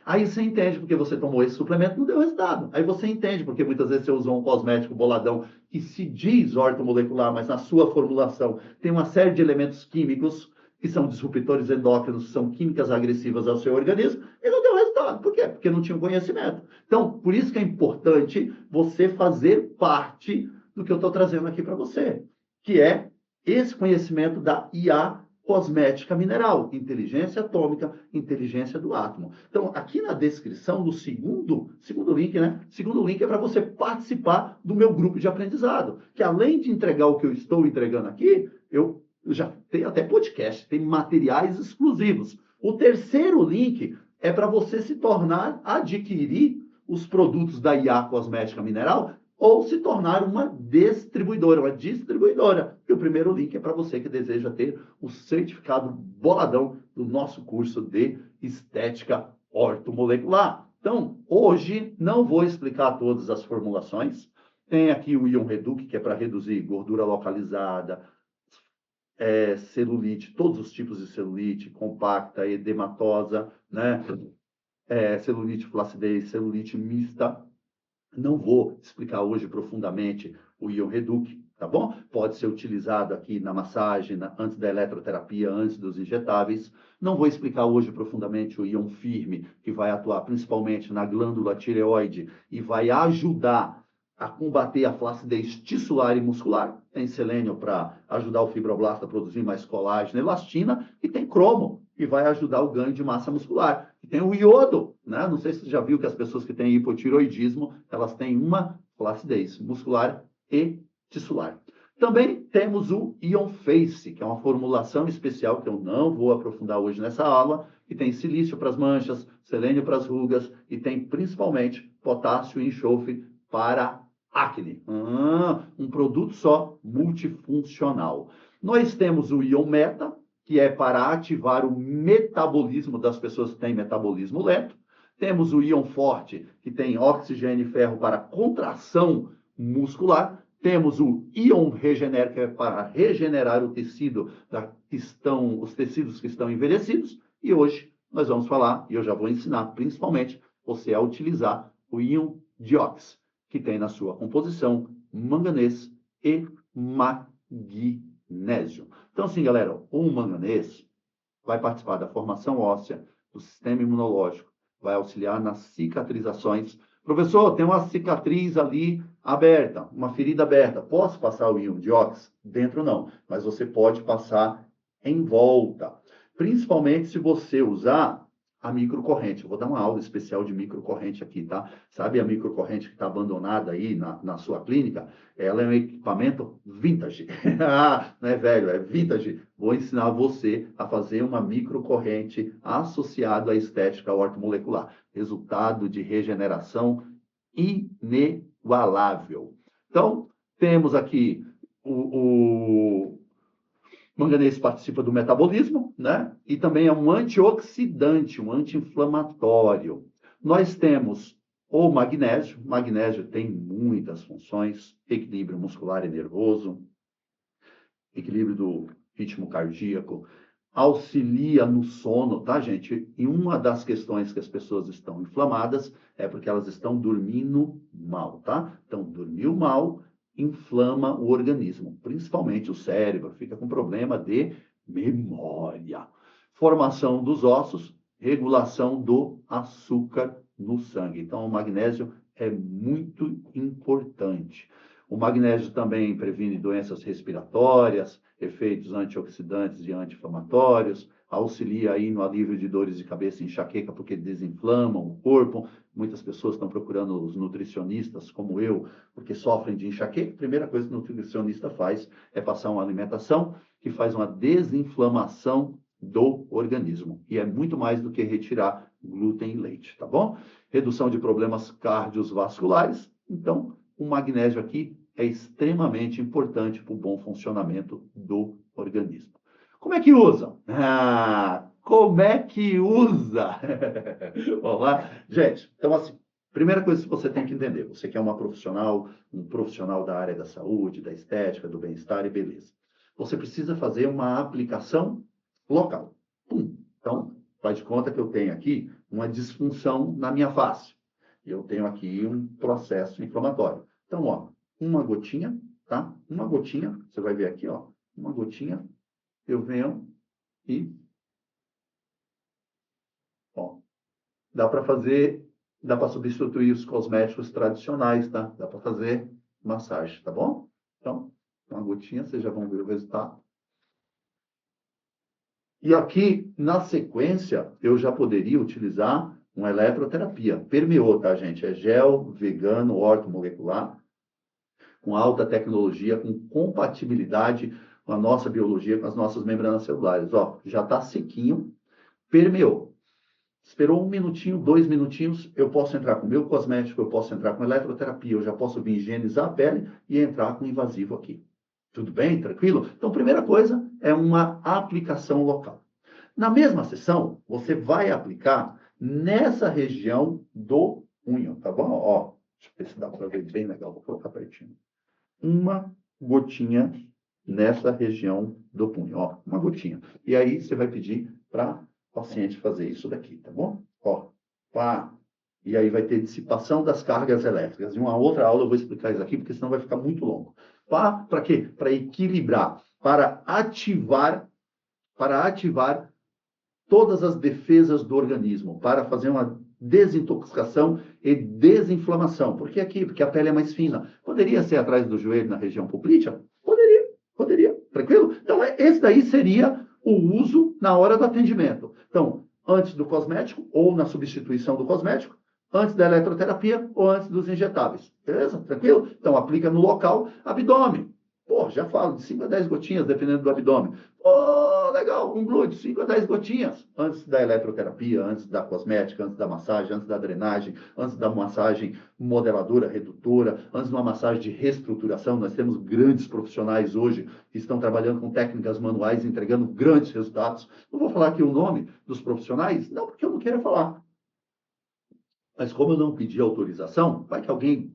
[SPEAKER 1] Aí você entende porque você tomou esse suplemento, não deu resultado. Aí você entende porque muitas vezes você usou um cosmético boladão que se diz ortomolecular, mas na sua formulação tem uma série de elementos químicos que são disruptores endócrinos, são químicas agressivas ao seu organismo, e não deu resultado. Por quê? Porque não tinha conhecimento. Então, por isso que é importante você fazer parte do que eu estou trazendo aqui para você, que é esse conhecimento da IA cosmética mineral, inteligência atômica, inteligência do átomo. Então, aqui na descrição do segundo link, né? Segundo link é para você participar do meu grupo de aprendizado, que além de entregar o que eu estou entregando aqui, eu já tenho até podcast, tem materiais exclusivos. O terceiro link é para você se tornar, adquirir os produtos da IA Cosmética Mineral ou se tornar uma distribuidora. E o primeiro link é para você que deseja ter o certificado boladão do nosso curso de estética ortomolecular. Então, hoje não vou explicar todas as formulações. Tem aqui o Ion Reduc, que é para reduzir gordura localizada, celulite, todos os tipos de celulite, compacta, edematosa, né? Celulite flacidez, celulite mista. Não vou explicar hoje profundamente o Ion Reduc, tá bom? Pode ser utilizado aqui na massagem, antes da eletroterapia, antes dos injetáveis. Não vou explicar hoje profundamente o Ion Firme, que vai atuar principalmente na glândula tireoide e vai ajudar a combater a flacidez tissular e muscular. Tem selênio para ajudar o fibroblasto a produzir mais colágeno e elastina, e tem cromo, que vai ajudar o ganho de massa muscular. E tem o iodo, né? Não sei se você já viu que as pessoas que têm hipotiroidismo, elas têm uma flacidez muscular e tissular. Também temos o Ion Face, que é uma formulação especial que eu não vou aprofundar hoje nessa aula, que tem silício para as manchas, selênio para as rugas e tem principalmente potássio e enxofre para acne. Um produto só, multifuncional. Nós temos o Ion Meta, que é para ativar o metabolismo das pessoas que têm metabolismo lento. Temos o Ion Forte, que tem oxigênio e ferro para contração muscular. Temos o Ion Regener, que é para regenerar o tecido, os tecidos que estão envelhecidos. E hoje nós vamos falar, e eu já vou ensinar principalmente você a utilizar o Ion Diox, que tem na sua composição manganês e magnésio. Então, assim, galera, o manganês vai participar da formação óssea, do sistema imunológico, vai auxiliar nas cicatrizações. Professor, tem uma cicatriz ali aberta, uma ferida aberta. Posso passar o Ion Diox? Dentro não, mas você pode passar em volta. Principalmente se você usar a microcorrente. Eu vou dar uma aula especial de microcorrente aqui, tá? Sabe a microcorrente que está abandonada aí na sua clínica? Ela é um equipamento vintage. Não é velho, é vintage. Vou ensinar você a fazer uma microcorrente associada à estética ortomolecular. Resultado de regeneração inigualável. Então, temos aqui o manganês participa do metabolismo, né? E também é um antioxidante, um anti-inflamatório. Nós temos o magnésio. Magnésio tem muitas funções: equilíbrio muscular e nervoso, equilíbrio do ritmo cardíaco, auxilia no sono, tá, gente? E uma das questões que as pessoas estão inflamadas é porque elas estão dormindo mal, tá? Então, dormiu mal, inflama o organismo, principalmente o cérebro, fica com problema de memória. formação dos ossos, regulação do açúcar no sangue. Então, o magnésio é muito importante. O magnésio também previne doenças respiratórias, efeitos antioxidantes e anti-inflamatórios, auxilia aí no alívio de dores de cabeça e enxaqueca, porque desinflamam o corpo. Muitas pessoas estão procurando os nutricionistas, como eu, porque sofrem de enxaqueca. A primeira coisa que o nutricionista faz é passar uma alimentação que faz uma desinflamação do organismo. E é muito mais do que retirar glúten e leite, tá bom? Redução de problemas cardiovasculares. Então, o magnésio aqui é extremamente importante para o bom funcionamento do organismo. Como é que usa? Como é que usa? Vamos lá? Gente, então assim, primeira coisa que você tem que entender, você que é uma profissional, um profissional da área da saúde, da estética, do bem-estar e beleza. Você precisa fazer uma aplicação local. Então, faz de conta que eu tenho aqui uma disfunção na minha face. Eu tenho aqui um processo inflamatório. Então, ó, uma gotinha, tá? Uma gotinha, você vai ver aqui, ó, uma gotinha, eu venho e, ó, dá para fazer, dá para substituir os cosméticos tradicionais, tá? Dá para fazer massagem, tá bom? Então, uma gotinha, vocês já vão ver o resultado. E aqui, na sequência, eu já poderia utilizar uma eletroterapia. Permeou, tá, gente? É gel vegano ortomolecular, com alta tecnologia, com compatibilidade com a nossa biologia, com as nossas membranas celulares. Ó, já está sequinho, permeou. Esperou 1 minutinho, 2 minutinhos, eu posso entrar com o meu cosmético, eu posso entrar com eletroterapia, eu já posso vir higienizar a pele e entrar com invasivo aqui. Tudo bem? Tranquilo? Então, primeira coisa é uma aplicação local. Na mesma sessão, você vai aplicar nessa região do punho, tá bom? Ó, deixa eu ver se dá para ver bem legal, vou colocar pertinho. Uma gotinha nessa região do punho, ó, uma gotinha. E aí você vai pedir para o paciente fazer isso daqui, tá bom? Ó, pá. E aí vai ter dissipação das cargas elétricas. Em uma outra aula eu vou explicar isso aqui, porque senão vai ficar muito longo. Para quê? Para equilibrar, para ativar todas as defesas do organismo, para fazer uma desintoxicação e desinflamação. Por que aqui? Porque a pele é mais fina. Poderia ser atrás do joelho, na região poplítea? Poderia. Tranquilo? Então, esse daí seria o uso na hora do atendimento. Então, antes do cosmético ou na substituição do cosmético, antes da eletroterapia ou antes dos injetáveis. Beleza? Tranquilo? Então, aplica no local abdômen. Pô, já falo, de 5 a 10 gotinhas, dependendo do abdômen. Pô, legal, um glúteo, 5 a 10 gotinhas. Antes da eletroterapia, antes da cosmética, antes da massagem, antes da drenagem, antes da massagem modeladora, redutora, antes de uma massagem de reestruturação. Nós temos grandes profissionais hoje que estão trabalhando com técnicas manuais, entregando grandes resultados. Não vou falar aqui o nome dos profissionais, não porque eu não quero falar. Mas como eu não pedi autorização, vai que alguém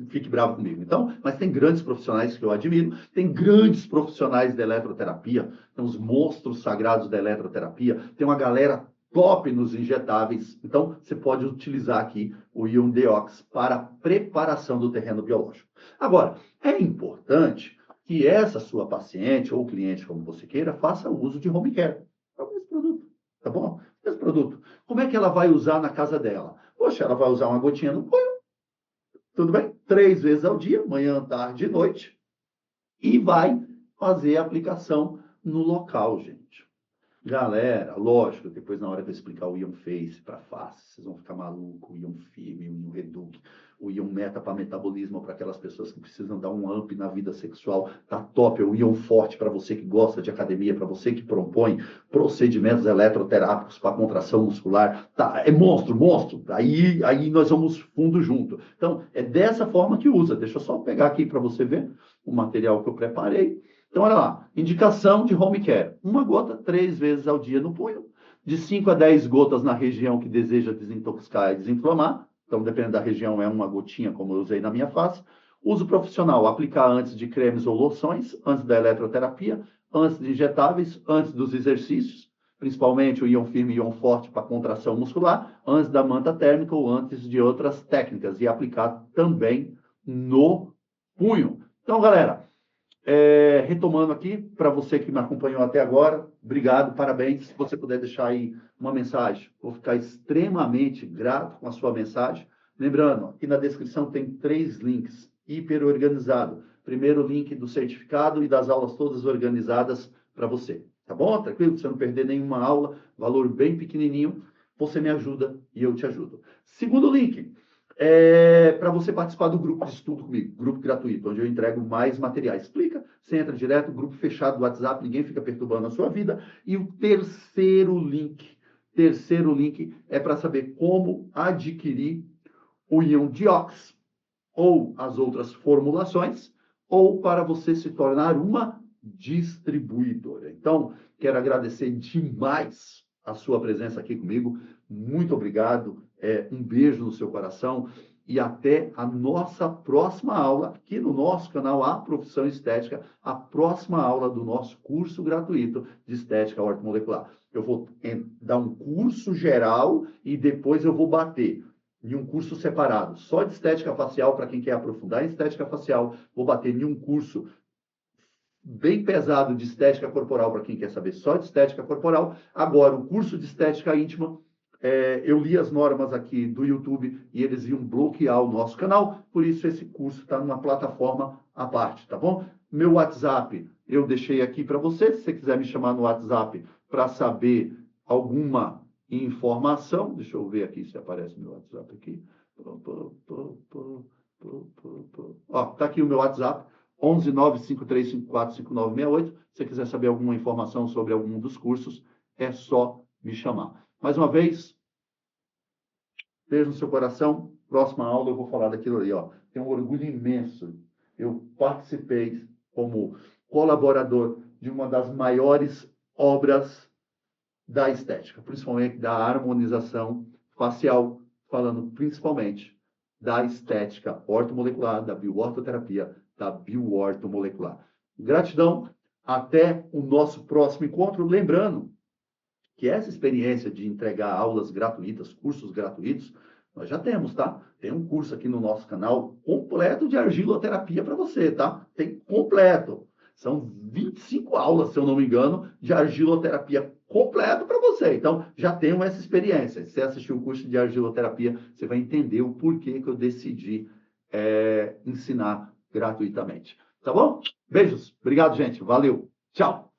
[SPEAKER 1] fique bravo comigo. Então, mas tem grandes profissionais que eu admiro, tem grandes profissionais da eletroterapia, tem os monstros sagrados da eletroterapia, tem uma galera top nos injetáveis. Então, você pode utilizar aqui o Ion Deox para preparação do terreno biológico. Agora, é importante que essa sua paciente ou cliente, como você queira, faça uso de home care. É o mesmo produto, tá bom? Esse produto. Como é que ela vai usar na casa dela? Poxa, ela vai usar uma gotinha no punho, tudo bem? 3 vezes ao dia, manhã, tarde e noite. E vai fazer a aplicação no local, gente. Galera, lógico, depois na hora que eu explicar o Ion Face para face, vocês vão ficar malucos, o Ion Firme, o Ion Reduc, o Ion Meta para metabolismo, para aquelas pessoas que precisam dar um up na vida sexual, tá top, o Ion Forte para você que gosta de academia, para você que propõe procedimentos eletroterápicos para contração muscular, tá, é monstro, aí nós vamos fundo junto. Então, é dessa forma que usa, deixa eu só pegar aqui para você ver o material que eu preparei. Então, olha lá, indicação de home care. 1 gota 3 vezes ao dia no punho, de 5 a 10 gotas na região que deseja desintoxicar e desinflamar. Então, dependendo da região, é 1 gotinha, como eu usei na minha face. Uso profissional, aplicar antes de cremes ou loções, antes da eletroterapia, antes de injetáveis, antes dos exercícios, principalmente o Ion Firme e Ion Forte para contração muscular, antes da manta térmica ou antes de outras técnicas, e aplicar também no punho. Então, galera, Retomando aqui, para você que me acompanhou até agora, obrigado, parabéns. Se você puder deixar aí uma mensagem, vou ficar extremamente grato com a sua mensagem. Lembrando, aqui na descrição tem 3 links, hiper organizado. Primeiro link do certificado e das aulas todas organizadas para você. Tá bom? Tranquilo? Pra você não perder nenhuma aula, valor bem pequenininho. Você me ajuda e eu te ajudo. Segundo link, para você participar do grupo de estudo comigo, grupo gratuito, onde eu entrego mais materiais. Explica, você entra direto, grupo fechado do WhatsApp, ninguém fica perturbando a sua vida. E o terceiro link é para saber como adquirir o íon diox ou as outras formulações, ou para você se tornar uma distribuidora. Então, quero agradecer demais a sua presença aqui comigo. Muito obrigado. Um beijo no seu coração e até a nossa próxima aula aqui no nosso canal A Profissão Estética, a próxima aula do nosso curso gratuito de Estética Ortomolecular. Eu vou dar um curso geral e depois eu vou bater em um curso separado, só de estética facial, para quem quer aprofundar em estética facial. Vou bater em um curso bem pesado de estética corporal, para quem quer saber só de estética corporal. Agora, o curso de estética íntima, eu li as normas aqui do YouTube e eles iam bloquear o nosso canal, por isso esse curso está numa plataforma à parte, tá bom? Meu WhatsApp eu deixei aqui para você, se você quiser me chamar no WhatsApp para saber alguma informação. Deixa eu ver aqui se aparece meu WhatsApp aqui. Ó, tá aqui o meu WhatsApp, 11 95354 5968. Se você quiser saber alguma informação sobre algum dos cursos, é só me chamar. Mais uma vez, beijo no seu coração. Próxima aula eu vou falar daquilo ali, ó. Tenho um orgulho imenso. Eu participei como colaborador de uma das maiores obras da estética, principalmente da harmonização facial, falando principalmente da estética ortomolecular, da bioortoterapia, da bioortomolecular. Gratidão, até o nosso próximo encontro. Lembrando que essa experiência de entregar aulas gratuitas, cursos gratuitos, nós já temos, tá? Tem um curso aqui no nosso canal completo de argiloterapia para você, tá? Tem completo. São 25 aulas, se eu não me engano, de argiloterapia completo para você. Então, já tenho essa experiência. Se você assistir o curso de argiloterapia, você vai entender o porquê que eu decidi ensinar gratuitamente. Tá bom? Beijos. Obrigado, gente. Valeu. Tchau.